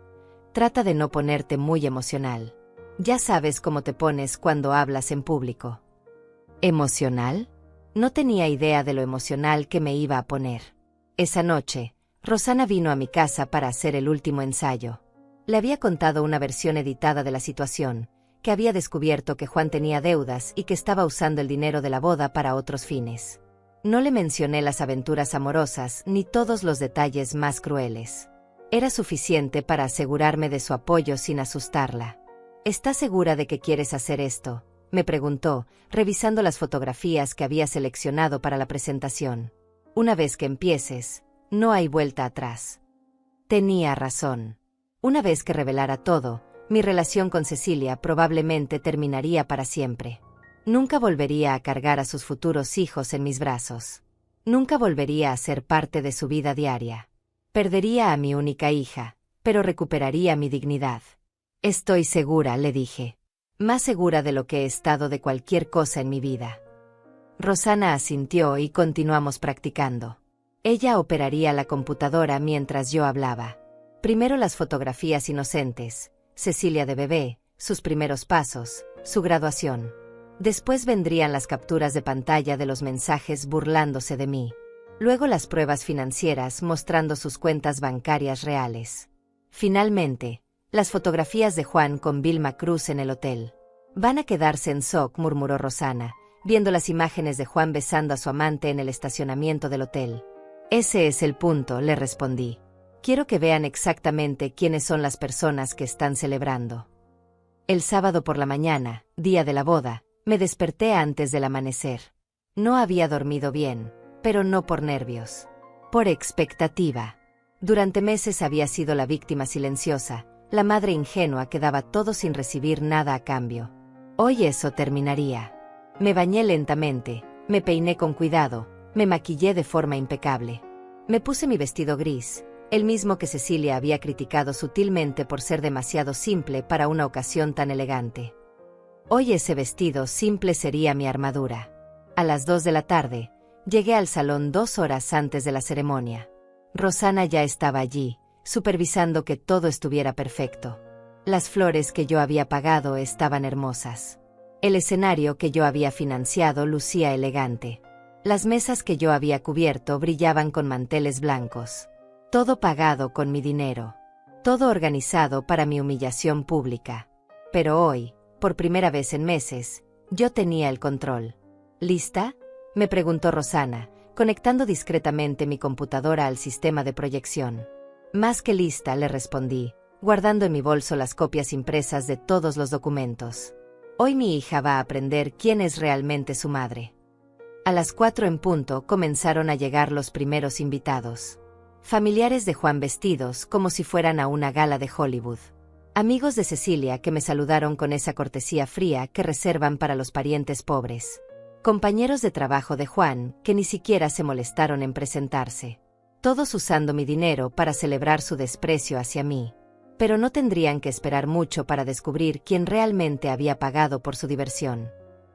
trata de no ponerte muy emocional. Ya sabes cómo te pones cuando hablas en público. ¿Emocional? No tenía idea de lo emocional que me iba a poner. Esa noche, Rosana vino a mi casa para hacer el último ensayo. Le había contado una versión editada de la situación, que había descubierto que Juan tenía deudas y que estaba usando el dinero de la boda para otros fines. No le mencioné las aventuras amorosas ni todos los detalles más crueles. Era suficiente para asegurarme de su apoyo sin asustarla. ¿Estás segura de que quieres hacer esto?, me preguntó, revisando las fotografías que había seleccionado para la presentación. Una vez que empieces, no hay vuelta atrás. Tenía razón. Una vez que revelara todo, mi relación con Cecilia probablemente terminaría para siempre. Nunca volvería a cargar a sus futuros hijos en mis brazos. Nunca volvería a ser parte de su vida diaria. Perdería a mi única hija, pero recuperaría mi dignidad. Estoy segura, le dije. Más segura de lo que he estado de cualquier cosa en mi vida. Rosana asintió y continuamos practicando. Ella operaría la computadora mientras yo hablaba. Primero las fotografías inocentes, Cecilia de bebé, sus primeros pasos, su graduación. Después vendrían las capturas de pantalla de los mensajes burlándose de mí. Luego las pruebas financieras mostrando sus cuentas bancarias reales. Finalmente, las fotografías de Juan con Vilma Cruz en el hotel. Van a quedarse en shock, murmuró Rosana, viendo las imágenes de Juan besando a su amante en el estacionamiento del hotel. Ese es el punto, le respondí. Quiero que vean exactamente quiénes son las personas que están celebrando. El sábado por la mañana, día de la boda, me desperté antes del amanecer. No había dormido bien, pero no por nervios. Por expectativa. Durante meses había sido la víctima silenciosa, la madre ingenua que daba todo sin recibir nada a cambio. Hoy eso terminaría. Me bañé lentamente, me peiné con cuidado, me maquillé de forma impecable. Me puse mi vestido gris, el mismo que Cecilia había criticado sutilmente por ser demasiado simple para una ocasión tan elegante. Hoy ese vestido simple sería mi armadura. A las 2 de la tarde, llegué al salón 2 horas antes de la ceremonia. Rosana ya estaba allí, supervisando que todo estuviera perfecto. Las flores que yo había pagado estaban hermosas. El escenario que yo había financiado lucía elegante. Las mesas que yo había cubierto brillaban con manteles blancos. Todo pagado con mi dinero. Todo organizado para mi humillación pública. Pero hoy, por primera vez en meses, yo tenía el control. ¿Lista?, me preguntó Rosana, conectando discretamente mi computadora al sistema de proyección. Más que lista, le respondí, guardando en mi bolso las copias impresas de todos los documentos. Hoy mi hija va a aprender quién es realmente su madre. A las 4 en punto comenzaron a llegar los primeros invitados. Familiares de Juan vestidos como si fueran a una gala de Hollywood. Amigos de Cecilia que me saludaron con esa cortesía fría que reservan para los parientes pobres. Compañeros de trabajo de Juan que ni siquiera se molestaron en presentarse. Todos usando mi dinero para celebrar su desprecio hacia mí. Pero no tendrían que esperar mucho para descubrir quién realmente había pagado por su diversión.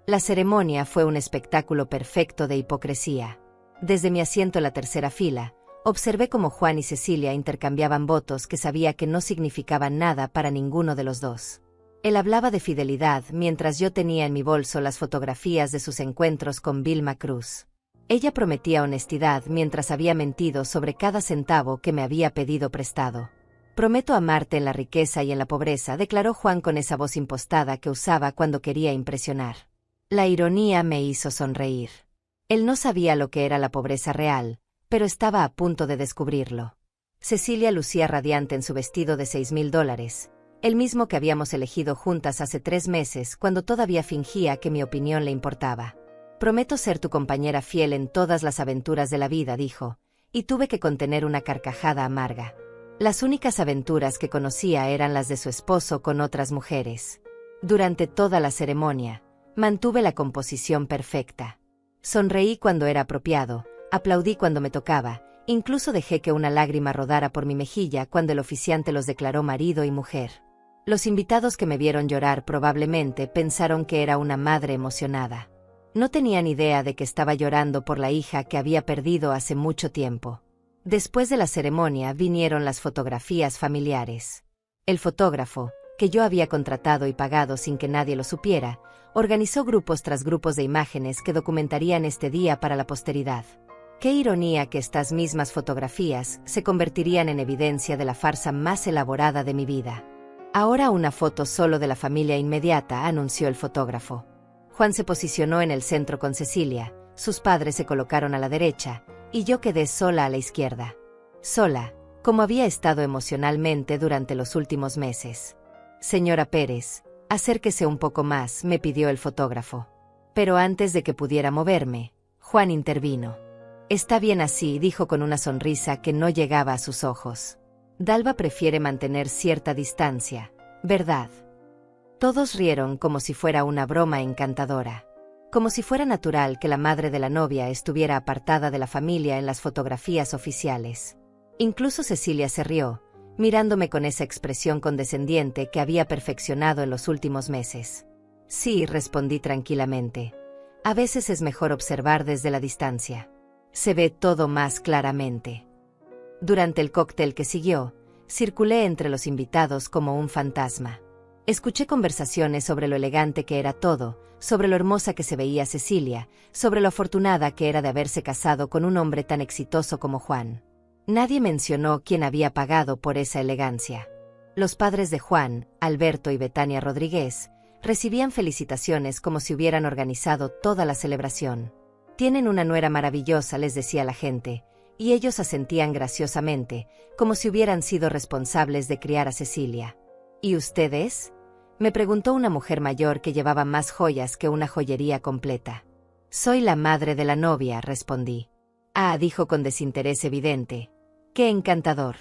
La ceremonia fue un espectáculo perfecto de hipocresía. Desde mi asiento en la tercera fila, observé cómo Juan y Cecilia intercambiaban votos que sabía que no significaban nada para ninguno de los dos. Él hablaba de fidelidad mientras yo tenía en mi bolso las fotografías de sus encuentros con Vilma Cruz. Ella prometía honestidad mientras había mentido sobre cada centavo que me había pedido prestado. Prometo amarte en la riqueza y en la pobreza, declaró Juan con esa voz impostada que usaba cuando quería impresionar. La ironía me hizo sonreír. Él no sabía lo que era la pobreza real, pero estaba a punto de descubrirlo. Cecilia lucía radiante en su vestido de $6,000, el mismo que habíamos elegido juntas hace 3 meses cuando todavía fingía que mi opinión le importaba. Prometo ser tu compañera fiel en todas las aventuras de la vida, dijo, y tuve que contener una carcajada amarga. Las únicas aventuras que conocía eran las de su esposo con otras mujeres. Durante toda la ceremonia, mantuve la composición perfecta. Sonreí cuando era apropiado, aplaudí cuando me tocaba, incluso dejé que una lágrima rodara por mi mejilla cuando el oficiante los declaró marido y mujer. Los invitados que me vieron llorar probablemente pensaron que era una madre emocionada. No tenían idea de que estaba llorando por la hija que había perdido hace mucho tiempo. Después de la ceremonia vinieron las fotografías familiares. El fotógrafo, que yo había contratado y pagado sin que nadie lo supiera, organizó grupos tras grupos de imágenes que documentarían este día para la posteridad. Qué ironía que estas mismas fotografías se convertirían en evidencia de la farsa más elaborada de mi vida. Ahora una foto solo de la familia inmediata, anunció el fotógrafo. Juan se posicionó en el centro con Cecilia, sus padres se colocaron a la derecha, y yo quedé sola a la izquierda. Sola, como había estado emocionalmente durante los últimos meses. Señora Pérez, acérquese un poco más, me pidió el fotógrafo. Pero antes de que pudiera moverme, Juan intervino. Está bien así, dijo con una sonrisa que no llegaba a sus ojos. Dalva prefiere mantener cierta distancia, ¿verdad? Todos rieron como si fuera una broma encantadora. Como si fuera natural que la madre de la novia estuviera apartada de la familia en las fotografías oficiales. Incluso Cecilia se rió, mirándome con esa expresión condescendiente que había perfeccionado en los últimos meses. Sí, respondí tranquilamente. A veces es mejor observar desde la distancia. Se ve todo más claramente. Durante el cóctel que siguió, circulé entre los invitados como un fantasma. Escuché conversaciones sobre lo elegante que era todo, sobre lo hermosa que se veía Cecilia, sobre lo afortunada que era de haberse casado con un hombre tan exitoso como Juan. Nadie mencionó quién había pagado por esa elegancia. Los padres de Juan, Alberto y Betania Rodríguez, recibían felicitaciones como si hubieran organizado toda la celebración. «Tienen una nuera maravillosa», les decía la gente, y ellos asentían graciosamente, como si hubieran sido responsables de criar a Cecilia. «¿Y ustedes?», me preguntó una mujer mayor que llevaba más joyas que una joyería completa. «Soy la madre de la novia», respondí. «Ah», dijo con desinterés evidente. «Qué encantador».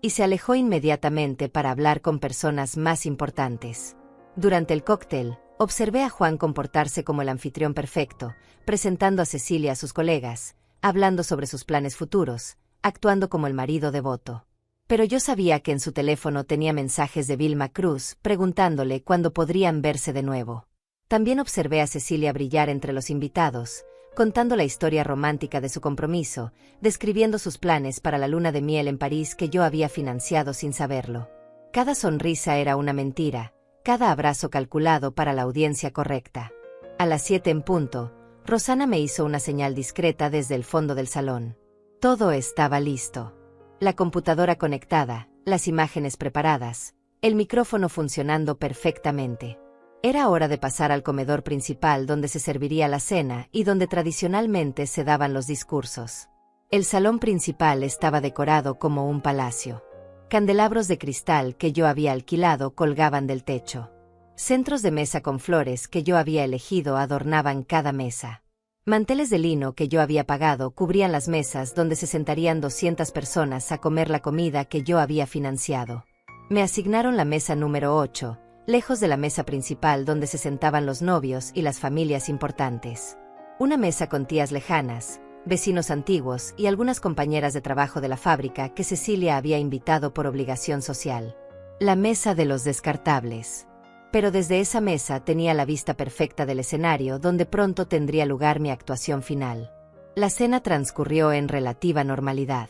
Y se alejó inmediatamente para hablar con personas más importantes. Durante el cóctel, observé a Juan comportarse como el anfitrión perfecto, presentando a Cecilia a sus colegas, hablando sobre sus planes futuros, actuando como el marido devoto. Pero yo sabía que en su teléfono tenía mensajes de Vilma Cruz preguntándole cuándo podrían verse de nuevo. También observé a Cecilia brillar entre los invitados, contando la historia romántica de su compromiso, describiendo sus planes para la luna de miel en París que yo había financiado sin saberlo. Cada sonrisa era una mentira, cada abrazo calculado para la audiencia correcta. A las 7 en punto, Rosana me hizo una señal discreta desde el fondo del salón. Todo estaba listo. La computadora conectada, las imágenes preparadas, el micrófono funcionando perfectamente. Era hora de pasar al comedor principal donde se serviría la cena y donde tradicionalmente se daban los discursos. El salón principal estaba decorado como un palacio. Candelabros de cristal que yo había alquilado colgaban del techo. Centros de mesa con flores que yo había elegido adornaban cada mesa. Manteles de lino que yo había pagado cubrían las mesas donde se sentarían 200 personas a comer la comida que yo había financiado. Me asignaron la mesa número 8, lejos de la mesa principal donde se sentaban los novios y las familias importantes. Una mesa con tías lejanas, vecinos antiguos y algunas compañeras de trabajo de la fábrica que Cecilia había invitado por obligación social. La mesa de los descartables. Pero desde esa mesa tenía la vista perfecta del escenario donde pronto tendría lugar mi actuación final. La cena transcurrió en relativa normalidad.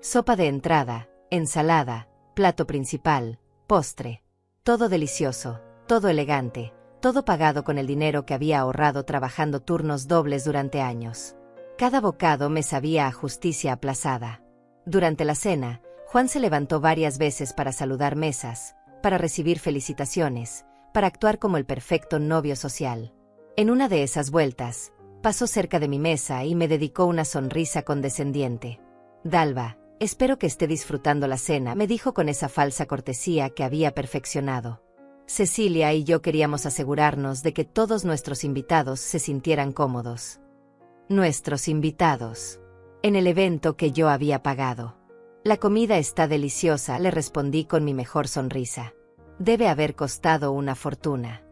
Sopa de entrada, ensalada, plato principal, postre. Todo delicioso, todo elegante, todo pagado con el dinero que había ahorrado trabajando turnos dobles durante años. Cada bocado me sabía a justicia aplazada. Durante la cena, Juan se levantó varias veces para saludar mesas, para recibir felicitaciones, para actuar como el perfecto novio social. En una de esas vueltas, pasó cerca de mi mesa y me dedicó una sonrisa condescendiente. «Dalva, espero que esté disfrutando la cena», me dijo con esa falsa cortesía que había perfeccionado. Cecilia y yo queríamos asegurarnos de que todos nuestros invitados se sintieran cómodos. Nuestros invitados. En el evento que yo había pagado. «La comida está deliciosa», le respondí con mi mejor sonrisa. «Debe haber costado una fortuna».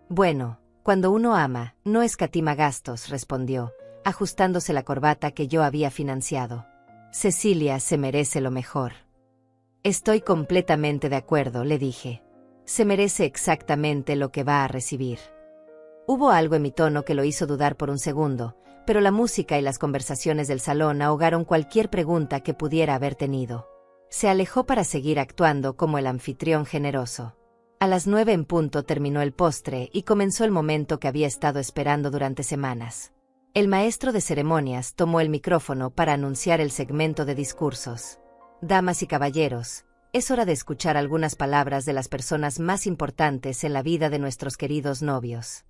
«Bueno, cuando uno ama, no escatima gastos», respondió, ajustándose la corbata que yo había financiado. «Cecilia se merece lo mejor». «Estoy completamente de acuerdo», le dije. «Se merece exactamente lo que va a recibir». Hubo algo en mi tono que lo hizo dudar por un segundo, pero la música y las conversaciones del salón ahogaron cualquier pregunta que pudiera haber tenido. Se alejó para seguir actuando como el anfitrión generoso. A las 9 en punto terminó el postre y comenzó el momento que había estado esperando durante semanas. El maestro de ceremonias tomó el micrófono para anunciar el segmento de discursos. «Damas y caballeros, es hora de escuchar algunas palabras de las personas más importantes en la vida de nuestros queridos novios».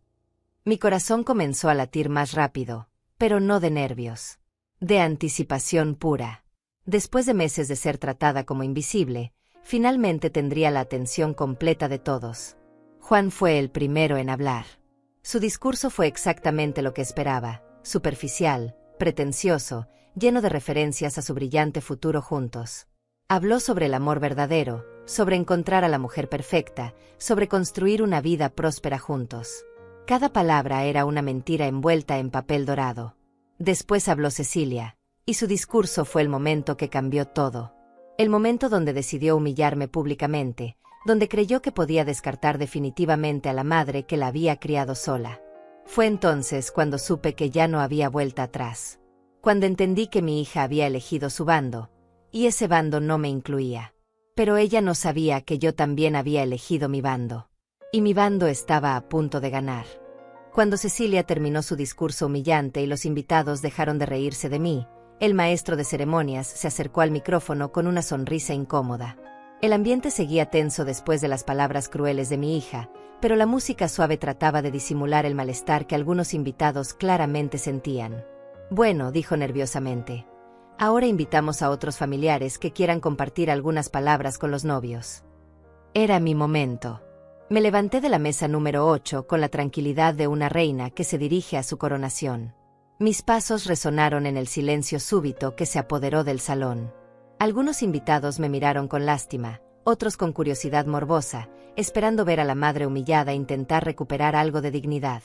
Mi corazón comenzó a latir más rápido, pero no de nervios. De anticipación pura. Después de meses de ser tratada como invisible, finalmente tendría la atención completa de todos. Juan fue el primero en hablar. Su discurso fue exactamente lo que esperaba, superficial, pretencioso, lleno de referencias a su brillante futuro juntos. Habló sobre el amor verdadero, sobre encontrar a la mujer perfecta, sobre construir una vida próspera juntos. Cada palabra era una mentira envuelta en papel dorado. Después habló Cecilia, y su discurso fue el momento que cambió todo. El momento donde decidió humillarme públicamente, donde creyó que podía descartar definitivamente a la madre que la había criado sola. Fue entonces cuando supe que ya no había vuelta atrás. Cuando entendí que mi hija había elegido su bando, y ese bando no me incluía. Pero ella no sabía que yo también había elegido mi bando. Y mi bando estaba a punto de ganar. Cuando Cecilia terminó su discurso humillante y los invitados dejaron de reírse de mí, el maestro de ceremonias se acercó al micrófono con una sonrisa incómoda. El ambiente seguía tenso después de las palabras crueles de mi hija, pero la música suave trataba de disimular el malestar que algunos invitados claramente sentían. Bueno, dijo nerviosamente. Ahora invitamos a otros familiares que quieran compartir algunas palabras con los novios. Era mi momento. Me levanté de la mesa número 8 con la tranquilidad de una reina que se dirige a su coronación. Mis pasos resonaron en el silencio súbito que se apoderó del salón. Algunos invitados me miraron con lástima, otros con curiosidad morbosa, esperando ver a la madre humillada intentar recuperar algo de dignidad.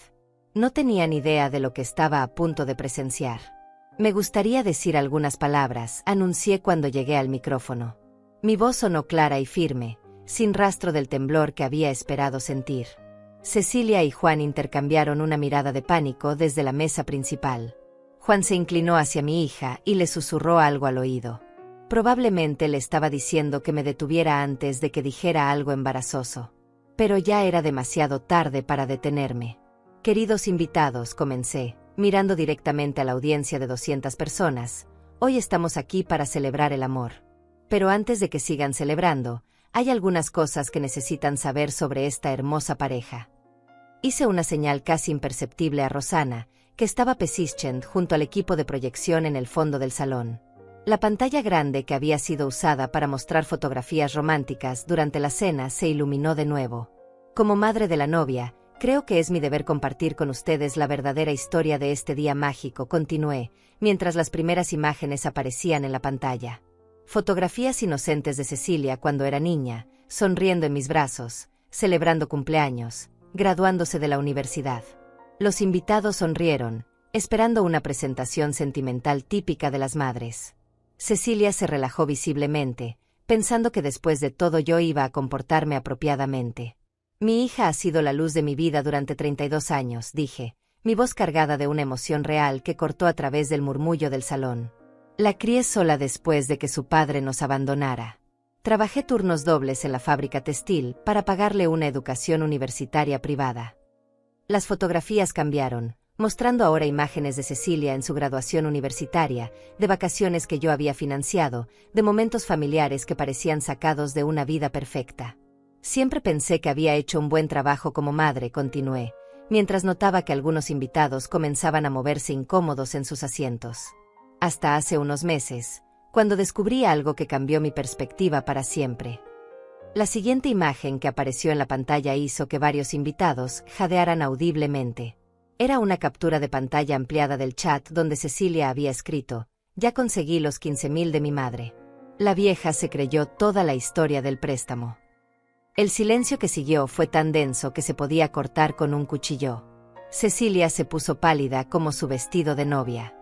No tenían idea de lo que estaba a punto de presenciar. Me gustaría decir algunas palabras, anuncié cuando llegué al micrófono. Mi voz sonó clara y firme, sin rastro del temblor que había esperado sentir. Cecilia y Juan intercambiaron una mirada de pánico desde la mesa principal. Juan se inclinó hacia mi hija y le susurró algo al oído. Probablemente le estaba diciendo que me detuviera antes de que dijera algo embarazoso. Pero ya era demasiado tarde para detenerme. Queridos invitados, comencé, mirando directamente a la audiencia de 200 personas, hoy estamos aquí para celebrar el amor. Pero antes de que sigan celebrando, hay algunas cosas que necesitan saber sobre esta hermosa pareja. Hice una señal casi imperceptible a Rosana, que estaba pesichend junto al equipo de proyección en el fondo del salón. La pantalla grande que había sido usada para mostrar fotografías románticas durante la cena se iluminó de nuevo. Como madre de la novia, creo que es mi deber compartir con ustedes la verdadera historia de este día mágico, continué, mientras las primeras imágenes aparecían en la pantalla. Fotografías inocentes de Cecilia cuando era niña, sonriendo en mis brazos, celebrando cumpleaños, graduándose de la universidad. Los invitados sonrieron, esperando una presentación sentimental típica de las madres. Cecilia se relajó visiblemente, pensando que después de todo yo iba a comportarme apropiadamente. Mi hija ha sido la luz de mi vida durante 32 años, dije, mi voz cargada de una emoción real que cortó a través del murmullo del salón. La crié sola después de que su padre nos abandonara. Trabajé turnos dobles en la fábrica textil para pagarle una educación universitaria privada. Las fotografías cambiaron, mostrando ahora imágenes de Cecilia en su graduación universitaria, de vacaciones que yo había financiado, de momentos familiares que parecían sacados de una vida perfecta. Siempre pensé que había hecho un buen trabajo como madre, continué, mientras notaba que algunos invitados comenzaban a moverse incómodos en sus asientos. Hasta hace unos meses, cuando descubrí algo que cambió mi perspectiva para siempre. La siguiente imagen que apareció en la pantalla hizo que varios invitados jadearan audiblemente. Era una captura de pantalla ampliada del chat donde Cecilia había escrito, «Ya conseguí los 15,000 de mi madre». La vieja se creyó toda la historia del préstamo. El silencio que siguió fue tan denso que se podía cortar con un cuchillo. Cecilia se puso pálida como su vestido de novia.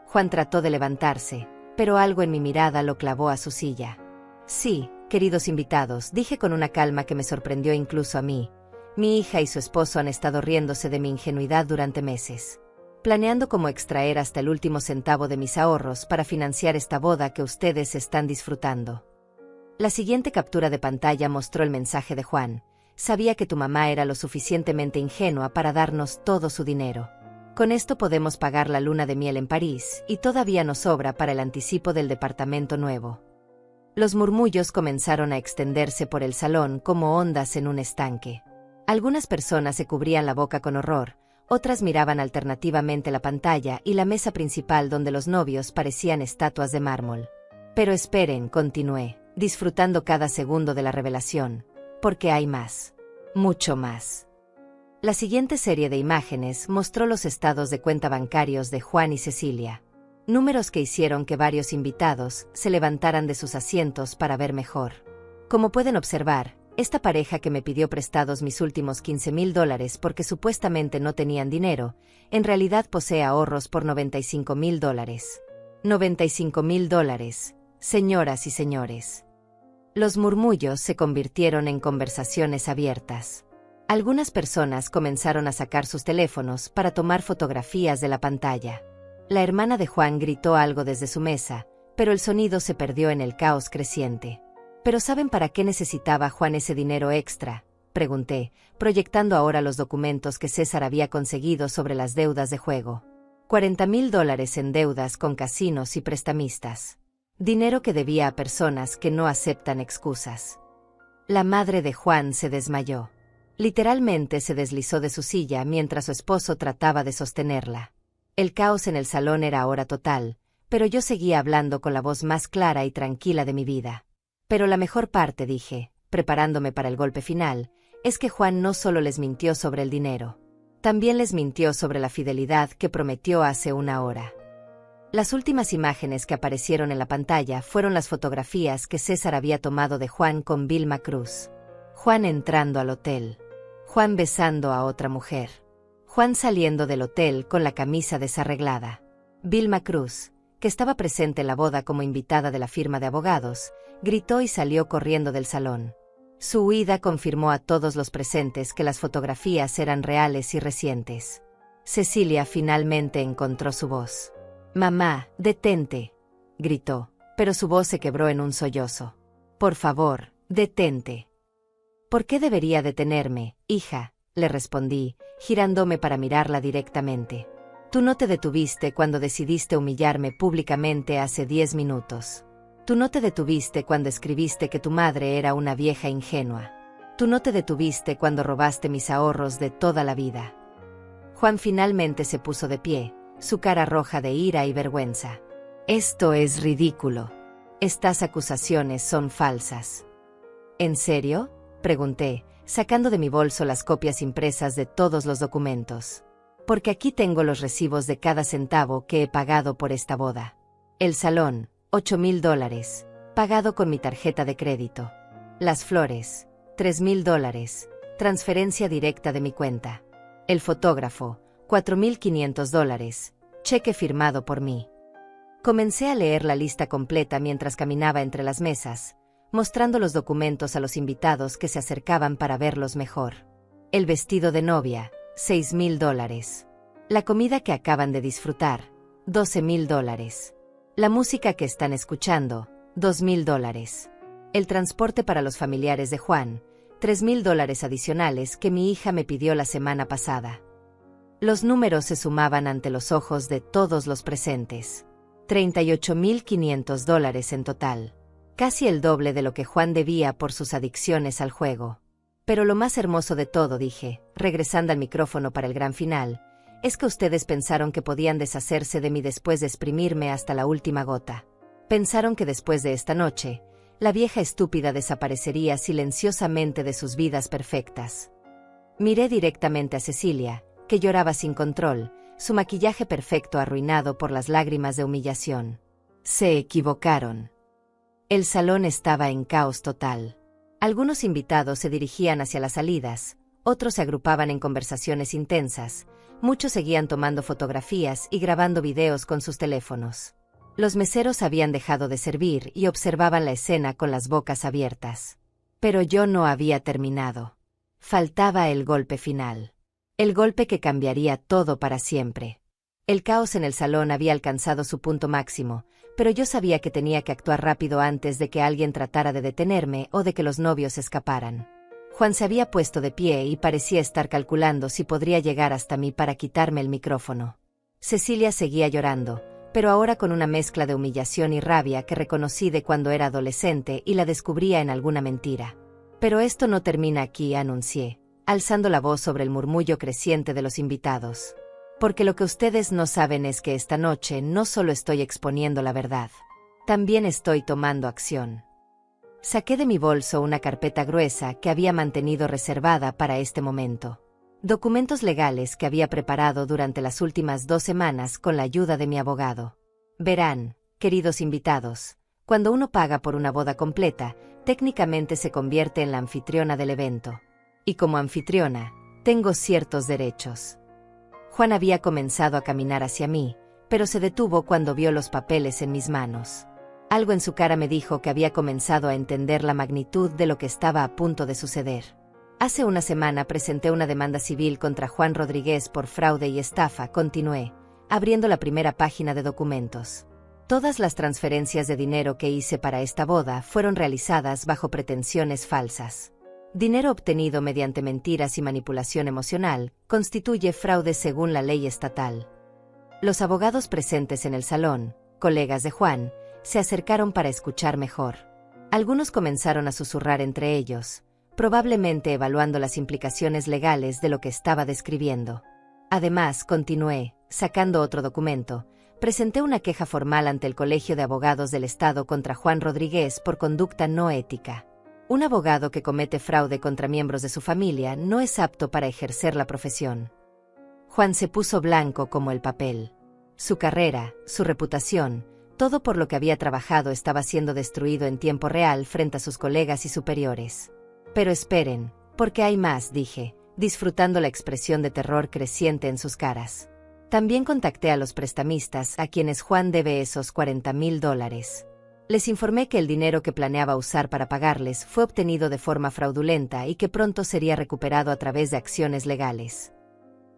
Juan trató de levantarse, pero algo en mi mirada lo clavó a su silla. «Sí, queridos invitados», dije con una calma que me sorprendió incluso a mí. Mi hija y su esposo han estado riéndose de mi ingenuidad durante meses, planeando cómo extraer hasta el último centavo de mis ahorros para financiar esta boda que ustedes están disfrutando. La siguiente captura de pantalla mostró el mensaje de Juan. «Sabía que tu mamá era lo suficientemente ingenua para darnos todo su dinero. Con esto podemos pagar la luna de miel en París y todavía nos sobra para el anticipo del departamento nuevo». Los murmullos comenzaron a extenderse por el salón como ondas en un estanque. Algunas personas se cubrían la boca con horror, otras miraban alternativamente la pantalla y la mesa principal donde los novios parecían estatuas de mármol. «Pero esperen», continué, disfrutando cada segundo de la revelación, porque hay más. Mucho más. La siguiente serie de imágenes mostró los estados de cuenta bancarios de Juan y Cecilia. Números que hicieron que varios invitados se levantaran de sus asientos para ver mejor. Como pueden observar, esta pareja que me pidió prestados mis últimos $15,000 porque supuestamente no tenían dinero, en realidad posee ahorros por $95,000. $95,000, señoras y señores. Los murmullos se convirtieron en conversaciones abiertas. Algunas personas comenzaron a sacar sus teléfonos para tomar fotografías de la pantalla. La hermana de Juan gritó algo desde su mesa, pero el sonido se perdió en el caos creciente. ¿Pero saben para qué necesitaba Juan ese dinero extra?, pregunté, proyectando ahora los documentos que César había conseguido sobre las deudas de juego. $40,000 en deudas con casinos y prestamistas. Dinero que debía a personas que no aceptan excusas. La madre de Juan se desmayó. Literalmente se deslizó de su silla mientras su esposo trataba de sostenerla. El caos en el salón era ahora total, pero yo seguía hablando con la voz más clara y tranquila de mi vida. Pero la mejor parte, dije, preparándome para el golpe final, es que Juan no solo les mintió sobre el dinero. También les mintió sobre la fidelidad que prometió hace una hora. Las últimas imágenes que aparecieron en la pantalla fueron las fotografías que César había tomado de Juan con Vilma Cruz. Juan entrando al hotel. Juan besando a otra mujer. Juan saliendo del hotel con la camisa desarreglada. Vilma Cruz, que estaba presente en la boda como invitada de la firma de abogados, gritó y salió corriendo del salón. Su huida confirmó a todos los presentes que las fotografías eran reales y recientes. Cecilia finalmente encontró su voz. «Mamá, detente», gritó, pero su voz se quebró en un sollozo. «Por favor, detente». «¿Por qué debería detenerme, hija?», le respondí, girándome para mirarla directamente. «Tú no te detuviste cuando decidiste humillarme públicamente hace 10 minutos. Tú no te detuviste cuando escribiste que tu madre era una vieja ingenua. Tú no te detuviste cuando robaste mis ahorros de toda la vida». Juan finalmente se puso de pie, su cara roja de ira y vergüenza. «Esto es ridículo. Estas acusaciones son falsas». «¿En serio?», pregunté, sacando de mi bolso las copias impresas de todos los documentos. «Porque aquí tengo los recibos de cada centavo que he pagado por esta boda. El salón, $8,000, pagado con mi tarjeta de crédito. Las flores, $3,000, transferencia directa de mi cuenta. El fotógrafo, $4,500, cheque firmado por mí». Comencé a leer la lista completa mientras caminaba entre las mesas, mostrando los documentos a los invitados que se acercaban para verlos mejor. El vestido de novia, $6,000. La comida que acaban de disfrutar, $12,000. La música que están escuchando, $2,000. El transporte para los familiares de Juan, $3,000 adicionales que mi hija me pidió la semana pasada. Los números se sumaban ante los ojos de todos los presentes. $38,500 en total. Casi el doble de lo que Juan debía por sus adicciones al juego. Pero lo más hermoso de todo, dije, regresando al micrófono para el gran final, es que ustedes pensaron que podían deshacerse de mí después de exprimirme hasta la última gota. Pensaron que después de esta noche, la vieja estúpida desaparecería silenciosamente de sus vidas perfectas. Miré directamente a Cecilia, que lloraba sin control, su maquillaje perfecto arruinado por las lágrimas de humillación. Se equivocaron. El salón estaba en caos total. Algunos invitados se dirigían hacia las salidas, otros se agrupaban en conversaciones intensas, muchos seguían tomando fotografías y grabando videos con sus teléfonos. Los meseros habían dejado de servir y observaban la escena con las bocas abiertas. Pero yo no había terminado. Faltaba el golpe final. El golpe que cambiaría todo para siempre. El caos en el salón había alcanzado su punto máximo, pero yo sabía que tenía que actuar rápido antes de que alguien tratara de detenerme o de que los novios escaparan. Juan se había puesto de pie y parecía estar calculando si podría llegar hasta mí para quitarme el micrófono. Cecilia seguía llorando, pero ahora con una mezcla de humillación y rabia que reconocí de cuando era adolescente y la descubría en alguna mentira. «Pero esto no termina aquí», anuncié, alzando la voz sobre el murmullo creciente de los invitados. «Porque lo que ustedes no saben es que esta noche no solo estoy exponiendo la verdad, también estoy tomando acción». Saqué de mi bolso una carpeta gruesa que había mantenido reservada para este momento. Documentos legales que había preparado durante las últimas 2 semanas con la ayuda de mi abogado. Verán, queridos invitados, cuando uno paga por una boda completa, técnicamente se convierte en la anfitriona del evento. Y como anfitriona, tengo ciertos derechos. Juan había comenzado a caminar hacia mí, pero se detuvo cuando vio los papeles en mis manos. Algo en su cara me dijo que había comenzado a entender la magnitud de lo que estaba a punto de suceder. Hace una semana presenté una demanda civil contra Juan Rodríguez por fraude y estafa, continué, abriendo la primera página de documentos. Todas las transferencias de dinero que hice para esta boda fueron realizadas bajo pretensiones falsas. Dinero obtenido mediante mentiras y manipulación emocional constituye fraude según la ley estatal. Los abogados presentes en el salón, colegas de Juan, se acercaron para escuchar mejor. Algunos comenzaron a susurrar entre ellos, probablemente evaluando las implicaciones legales de lo que estaba describiendo. Además, continué, sacando otro documento, presenté una queja formal ante el Colegio de Abogados del Estado contra Juan Rodríguez por conducta no ética. Un abogado que comete fraude contra miembros de su familia no es apto para ejercer la profesión. Juan se puso blanco como el papel. Su carrera, su reputación, todo por lo que había trabajado estaba siendo destruido en tiempo real frente a sus colegas y superiores. Pero esperen, porque hay más, dije, disfrutando la expresión de terror creciente en sus caras. También contacté a los prestamistas a quienes Juan debe esos $40,000. Les informé que el dinero que planeaba usar para pagarles fue obtenido de forma fraudulenta y que pronto sería recuperado a través de acciones legales.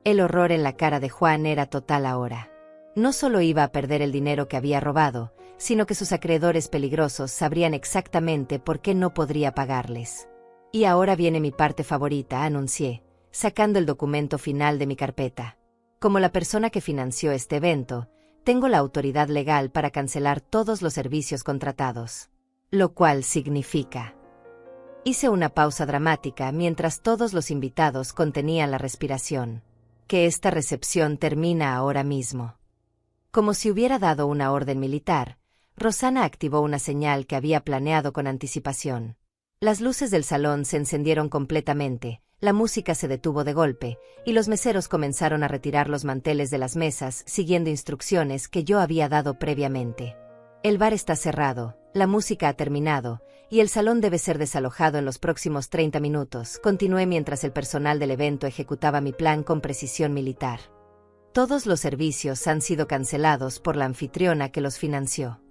El horror en la cara de Juan era total ahora. No solo iba a perder el dinero que había robado, sino que sus acreedores peligrosos sabrían exactamente por qué no podría pagarles. Y ahora viene mi parte favorita, anuncié, sacando el documento final de mi carpeta. Como la persona que financió este evento, tengo la autoridad legal para cancelar todos los servicios contratados. Lo cual significa... Hice una pausa dramática mientras todos los invitados contenían la respiración. Que esta recepción termina ahora mismo. Como si hubiera dado una orden militar, Rosana activó una señal que había planeado con anticipación. Las luces del salón se encendieron completamente, la música se detuvo de golpe, y los meseros comenzaron a retirar los manteles de las mesas siguiendo instrucciones que yo había dado previamente. El bar está cerrado, la música ha terminado, y el salón debe ser desalojado en los próximos 30 minutos, continué mientras el personal del evento ejecutaba mi plan con precisión militar. Todos los servicios han sido cancelados por la anfitriona que los financió.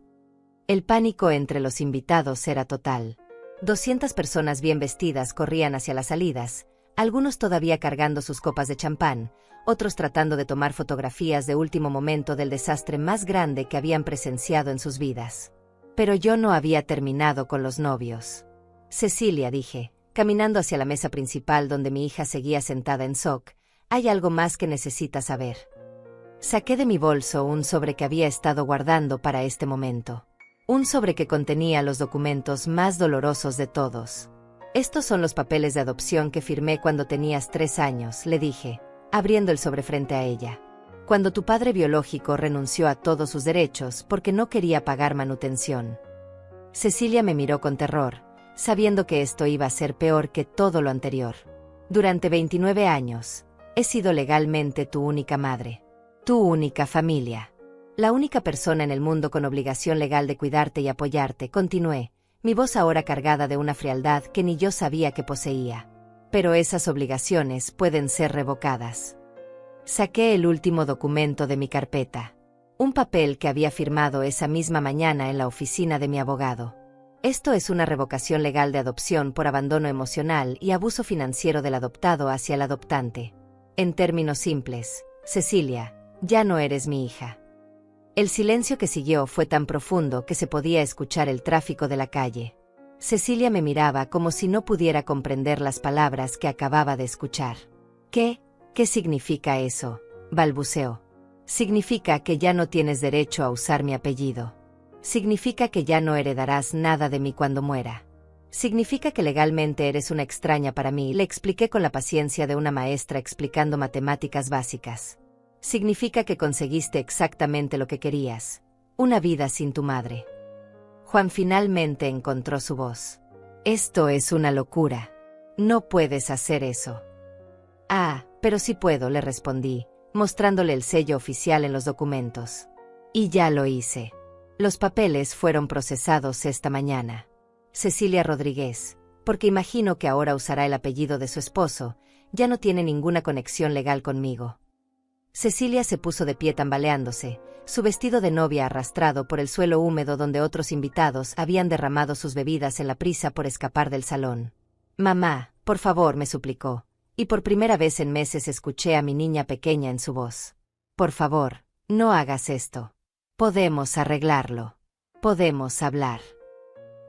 El pánico entre los invitados era total. 200 personas bien vestidas corrían hacia las salidas, algunos todavía cargando sus copas de champán, otros tratando de tomar fotografías de último momento del desastre más grande que habían presenciado en sus vidas. Pero yo no había terminado con los novios. Cecilia, dije, caminando hacia la mesa principal donde mi hija seguía sentada en shock, hay algo más que necesitas saber. Saqué de mi bolso un sobre que había estado guardando para este momento. Un sobre que contenía los documentos más dolorosos de todos. Estos son los papeles de adopción que firmé cuando tenías 3 años, le dije, abriendo el sobre frente a ella. Cuando tu padre biológico renunció a todos sus derechos porque no quería pagar manutención. Cecilia me miró con terror, sabiendo que esto iba a ser peor que todo lo anterior. Durante 29 años, he sido legalmente tu única madre. Tu única familia. La única persona en el mundo con obligación legal de cuidarte y apoyarte, continué, mi voz ahora cargada de una frialdad que ni yo sabía que poseía. Pero esas obligaciones pueden ser revocadas. Saqué el último documento de mi carpeta. Un papel que había firmado esa misma mañana en la oficina de mi abogado. Esto es una revocación legal de adopción por abandono emocional y abuso financiero del adoptado hacia el adoptante. En términos simples, Cecilia, ya no eres mi hija. El silencio que siguió fue tan profundo que se podía escuchar el tráfico de la calle. Cecilia me miraba como si no pudiera comprender las palabras que acababa de escuchar. ¿Qué significa eso?, balbuceó. Significa que ya no tienes derecho a usar mi apellido. Significa que ya no heredarás nada de mí cuando muera. Significa que legalmente eres una extraña para mí, le expliqué con la paciencia de una maestra explicando matemáticas básicas. Significa que conseguiste exactamente lo que querías, una vida sin tu madre. Juan finalmente encontró su voz. Esto es una locura. No puedes hacer eso. Ah, pero sí puedo, le respondí, mostrándole el sello oficial en los documentos. Y ya lo hice. Los papeles fueron procesados esta mañana. Cecilia Rodríguez, porque imagino que ahora usará el apellido de su esposo, ya no tiene ninguna conexión legal conmigo. Cecilia se puso de pie tambaleándose, su vestido de novia arrastrado por el suelo húmedo donde otros invitados habían derramado sus bebidas en la prisa por escapar del salón. Mamá, por favor, me suplicó, y por primera vez en meses escuché a mi niña pequeña en su voz. Por favor, no hagas esto. Podemos arreglarlo. Podemos hablar.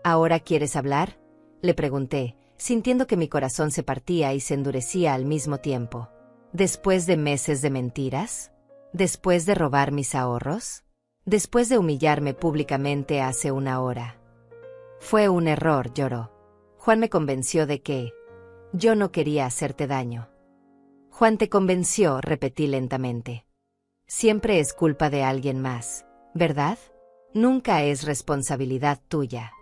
¿Ahora quieres hablar?, le pregunté, sintiendo que mi corazón se partía y se endurecía al mismo tiempo. ¿Después de meses de mentiras? ¿Después de robar mis ahorros? ¿Después de humillarme públicamente hace una hora? Fue un error, lloró. Juan me convenció de que yo no quería hacerte daño. Juan te convenció, repetí lentamente. Siempre es culpa de alguien más, ¿verdad? Nunca es responsabilidad tuya.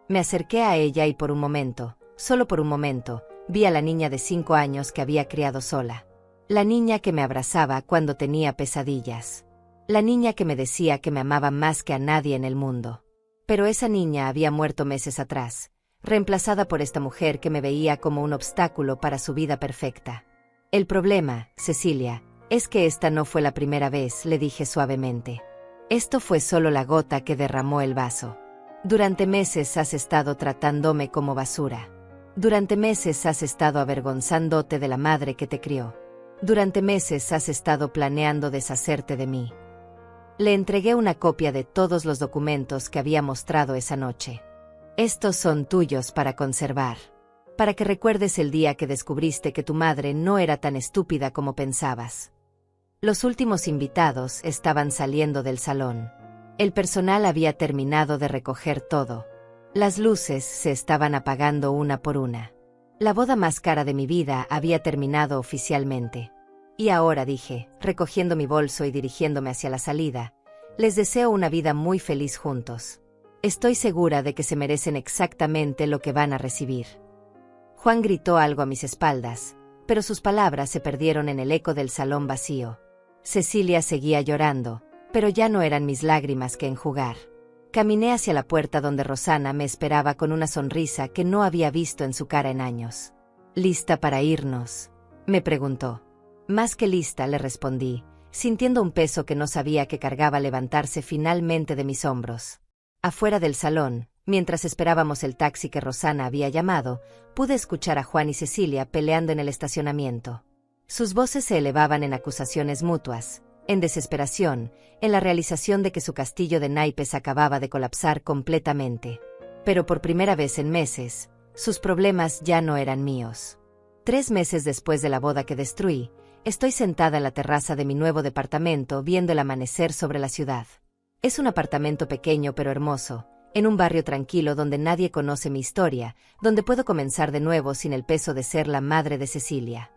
Me acerqué a ella y por un momento, solo por un momento, vi a la niña de 5 años que había criado sola. La niña que me abrazaba cuando tenía pesadillas. La niña que me decía que me amaba más que a nadie en el mundo. Pero esa niña había muerto meses atrás, reemplazada por esta mujer que me veía como un obstáculo para su vida perfecta. El problema, Cecilia, es que esta no fue la primera vez, le dije suavemente. Esto fue solo la gota que derramó el vaso. Durante meses has estado tratándome como basura. Durante meses has estado avergonzándote de la madre que te crió. Durante meses has estado planeando deshacerte de mí. Le entregué una copia de todos los documentos que había mostrado esa noche. Estos son tuyos para conservar. Para que recuerdes el día que descubriste que tu madre no era tan estúpida como pensabas. Los últimos invitados estaban saliendo del salón. El personal había terminado de recoger todo. Las luces se estaban apagando una por una. La boda más cara de mi vida había terminado oficialmente. Y ahora, dije, recogiendo mi bolso y dirigiéndome hacia la salida, les deseo una vida muy feliz juntos. Estoy segura de que se merecen exactamente lo que van a recibir. Juan gritó algo a mis espaldas, pero sus palabras se perdieron en el eco del salón vacío. Cecilia seguía llorando, pero ya no eran mis lágrimas que enjugar. Caminé hacia la puerta donde Rosana me esperaba con una sonrisa que no había visto en su cara en años. ¿Lista para irnos?, me preguntó. Más que lista, le respondí, sintiendo un peso que no sabía que cargaba levantarse finalmente de mis hombros. Afuera del salón, mientras esperábamos el taxi que Rosana había llamado, pude escuchar a Juan y Cecilia peleando en el estacionamiento. Sus voces se elevaban en acusaciones mutuas, en desesperación, en la realización de que su castillo de naipes acababa de colapsar completamente. Pero por primera vez en meses, sus problemas ya no eran míos. 3 meses después de la boda que destruí, estoy sentada en la terraza de mi nuevo departamento viendo el amanecer sobre la ciudad. Es un apartamento pequeño pero hermoso, en un barrio tranquilo donde nadie conoce mi historia, donde puedo comenzar de nuevo sin el peso de ser la madre de Cecilia.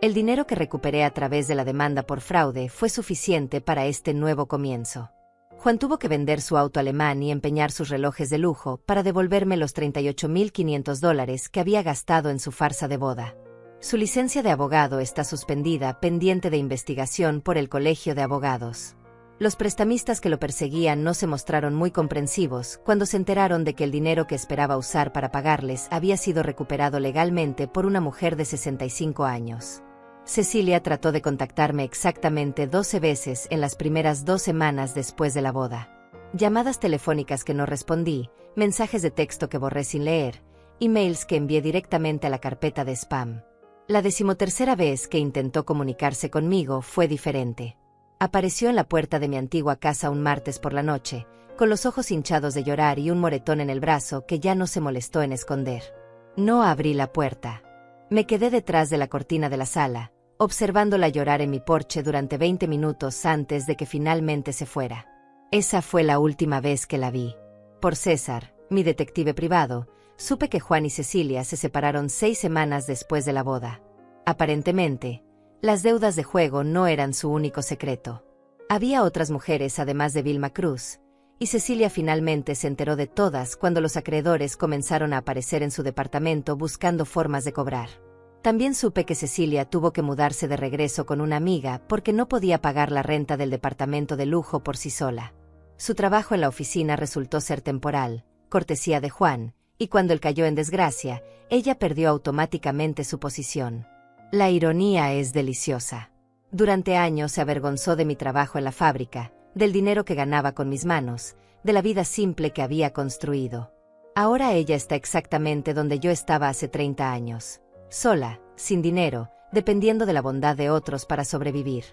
El dinero que recuperé a través de la demanda por fraude fue suficiente para este nuevo comienzo. Juan tuvo que vender su auto alemán y empeñar sus relojes de lujo para devolverme los $38.500 que había gastado en su farsa de boda. Su licencia de abogado está suspendida pendiente de investigación por el Colegio de Abogados. Los prestamistas que lo perseguían no se mostraron muy comprensivos cuando se enteraron de que el dinero que esperaba usar para pagarles había sido recuperado legalmente por una mujer de 65 años. Cecilia trató de contactarme exactamente 12 veces en las primeras 2 semanas después de la boda. Llamadas telefónicas que no respondí, mensajes de texto que borré sin leer, emails que envié directamente a la carpeta de spam. La 13ª vez que intentó comunicarse conmigo fue diferente. Apareció en la puerta de mi antigua casa un martes por la noche, con los ojos hinchados de llorar y un moretón en el brazo que ya no se molestó en esconder. No abrí la puerta. Me quedé detrás de la cortina de la sala, observándola llorar en mi porche durante 20 minutos antes de que finalmente se fuera. Esa fue la última vez que la vi. Por César, mi detective privado, supe que Juan y Cecilia se separaron 6 semanas después de la boda. Aparentemente, las deudas de juego no eran su único secreto. Había otras mujeres además de Vilma Cruz, y Cecilia finalmente se enteró de todas cuando los acreedores comenzaron a aparecer en su departamento buscando formas de cobrar. También supe que Cecilia tuvo que mudarse de regreso con una amiga porque no podía pagar la renta del departamento de lujo por sí sola. Su trabajo en la oficina resultó ser temporal, cortesía de Juan, y cuando él cayó en desgracia, ella perdió automáticamente su posición. La ironía es deliciosa. Durante años se avergonzó de mi trabajo en la fábrica, del dinero que ganaba con mis manos, de la vida simple que había construido. Ahora ella está exactamente donde yo estaba hace 30 años. Sola, sin dinero, dependiendo de la bondad de otros para sobrevivir.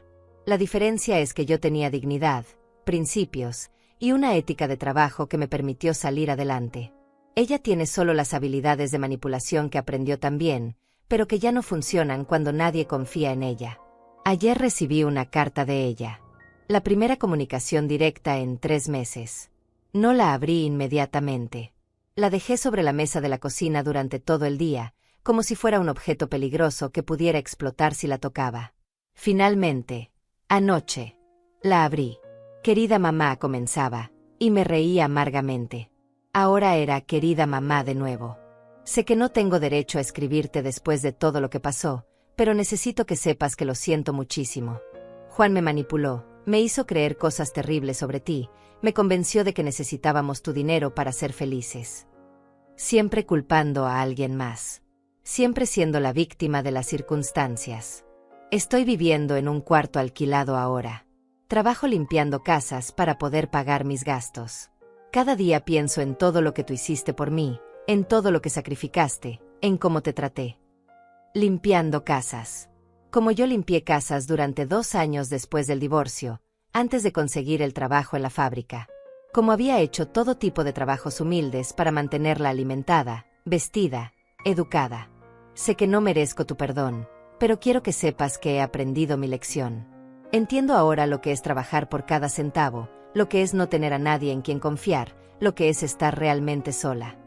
La diferencia es que yo tenía dignidad, principios y una ética de trabajo que me permitió salir adelante. Ella tiene solo las habilidades de manipulación que aprendió también, pero que ya no funcionan cuando nadie confía en ella. Ayer recibí una carta de ella. La primera comunicación directa en 3 meses. No la abrí inmediatamente. La dejé sobre la mesa de la cocina durante todo el día, como si fuera un objeto peligroso que pudiera explotar si la tocaba. Finalmente, anoche, la abrí. Querida mamá, comenzaba, y me reí amargamente. Ahora era querida mamá de nuevo. Sé que no tengo derecho a escribirte después de todo lo que pasó, pero necesito que sepas que lo siento muchísimo. Juan me manipuló, me hizo creer cosas terribles sobre ti, me convenció de que necesitábamos tu dinero para ser felices. Siempre culpando a alguien más. Siempre siendo la víctima de las circunstancias. Estoy viviendo en un cuarto alquilado ahora. Trabajo limpiando casas para poder pagar mis gastos. Cada día pienso en todo lo que tú hiciste por mí, en todo lo que sacrificaste, en cómo te traté. Limpiando casas. Como yo limpié casas durante 2 años después del divorcio, antes de conseguir el trabajo en la fábrica. Como había hecho todo tipo de trabajos humildes para mantenerla alimentada, vestida, educada. Sé que no merezco tu perdón, pero quiero que sepas que he aprendido mi lección. Entiendo ahora lo que es trabajar por cada centavo, lo que es no tener a nadie en quien confiar, lo que es estar realmente sola.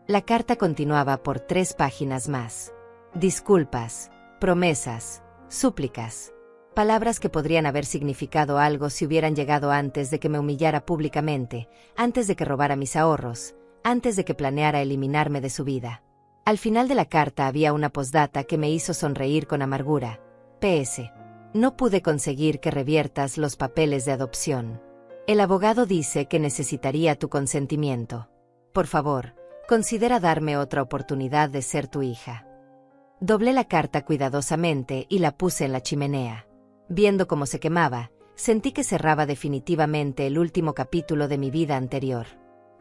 La carta continuaba por 3 páginas más. Disculpas, promesas, súplicas. Palabras que podrían haber significado algo si hubieran llegado antes de que me humillara públicamente, antes de que robara mis ahorros, antes de que planeara eliminarme de su vida. Al final de la carta había una postdata que me hizo sonreír con amargura. PS. No pude conseguir que reviertas los papeles de adopción. El abogado dice que necesitaría tu consentimiento. Por favor, considera darme otra oportunidad de ser tu hija. Doblé la carta cuidadosamente y la puse en la chimenea. Viendo cómo se quemaba, sentí que cerraba definitivamente el último capítulo de mi vida anterior.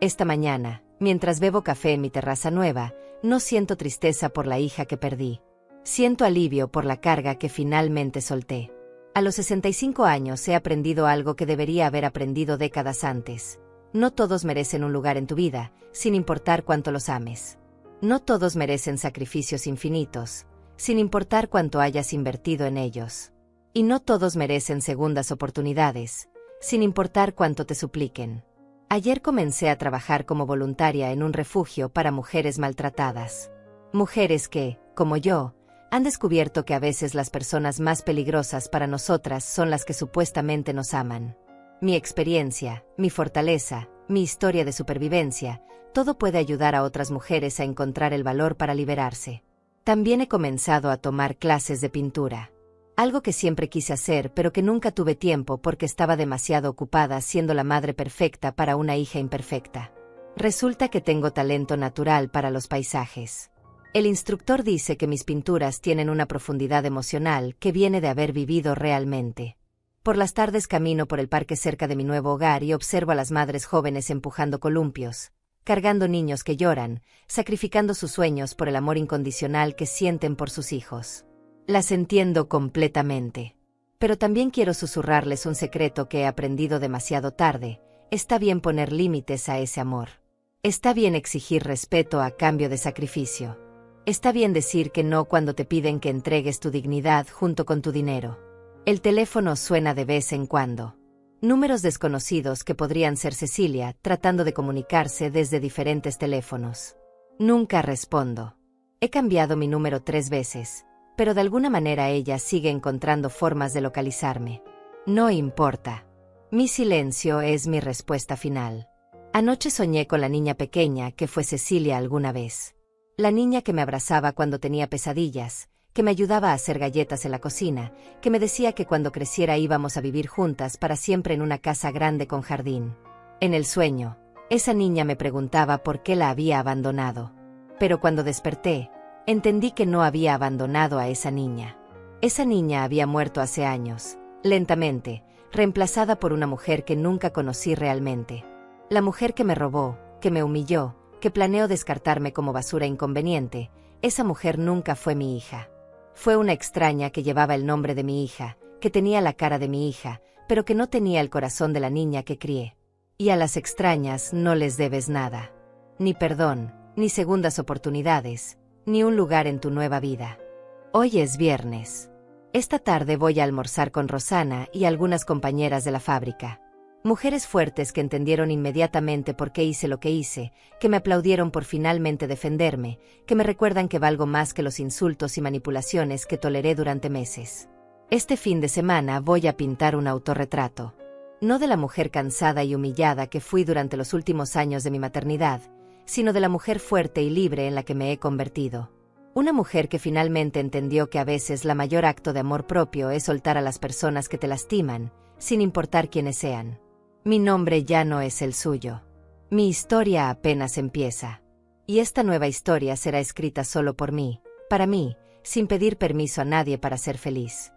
Esta mañana, mientras bebo café en mi terraza nueva, no siento tristeza por la hija que perdí. Siento alivio por la carga que finalmente solté. A los 65 años he aprendido algo que debería haber aprendido décadas antes. No todos merecen un lugar en tu vida, sin importar cuánto los ames. No todos merecen sacrificios infinitos, sin importar cuánto hayas invertido en ellos. Y no todos merecen segundas oportunidades, sin importar cuánto te supliquen. Ayer comencé a trabajar como voluntaria en un refugio para mujeres maltratadas. Mujeres que, como yo, han descubierto que a veces las personas más peligrosas para nosotras son las que supuestamente nos aman. Mi experiencia, mi fortaleza, mi historia de supervivencia, todo puede ayudar a otras mujeres a encontrar el valor para liberarse. También he comenzado a tomar clases de pintura. Algo que siempre quise hacer pero que nunca tuve tiempo porque estaba demasiado ocupada siendo la madre perfecta para una hija imperfecta. Resulta que tengo talento natural para los paisajes. El instructor dice que mis pinturas tienen una profundidad emocional que viene de haber vivido realmente. Por las tardes camino por el parque cerca de mi nuevo hogar y observo a las madres jóvenes empujando columpios, cargando niños que lloran, sacrificando sus sueños por el amor incondicional que sienten por sus hijos. Las entiendo completamente. Pero también quiero susurrarles un secreto que he aprendido demasiado tarde. Está bien poner límites a ese amor. Está bien exigir respeto a cambio de sacrificio. Está bien decir que no cuando te piden que entregues tu dignidad junto con tu dinero. El teléfono suena de vez en cuando. Números desconocidos que podrían ser Cecilia tratando de comunicarse desde diferentes teléfonos. Nunca respondo. He cambiado mi número 3 veces. Pero de alguna manera ella sigue encontrando formas de localizarme. No importa. Mi silencio es mi respuesta final. Anoche soñé con la niña pequeña que fue Cecilia alguna vez. La niña que me abrazaba cuando tenía pesadillas, que me ayudaba a hacer galletas en la cocina, que me decía que cuando creciera íbamos a vivir juntas para siempre en una casa grande con jardín. En el sueño, esa niña me preguntaba por qué la había abandonado. Pero cuando desperté, entendí que no había abandonado a esa niña. Esa niña había muerto hace años, lentamente, reemplazada por una mujer que nunca conocí realmente. La mujer que me robó, que me humilló, que planeó descartarme como basura inconveniente, esa mujer nunca fue mi hija. Fue una extraña que llevaba el nombre de mi hija, que tenía la cara de mi hija, pero que no tenía el corazón de la niña que crié. Y a las extrañas no les debes nada. Ni perdón, ni segundas oportunidades, ni un lugar en tu nueva vida. Hoy es viernes. Esta tarde voy a almorzar con Rosana y algunas compañeras de la fábrica. Mujeres fuertes que entendieron inmediatamente por qué hice lo que hice, que me aplaudieron por finalmente defenderme, que me recuerdan que valgo más que los insultos y manipulaciones que toleré durante meses. Este fin de semana voy a pintar un autorretrato. No de la mujer cansada y humillada que fui durante los últimos años de mi maternidad, sino de la mujer fuerte y libre en la que me he convertido. Una mujer que finalmente entendió que a veces la mayor acto de amor propio es soltar a las personas que te lastiman, sin importar quiénes sean. Mi nombre ya no es el suyo. Mi historia apenas empieza. Y esta nueva historia será escrita solo por mí, para mí, sin pedir permiso a nadie para ser feliz.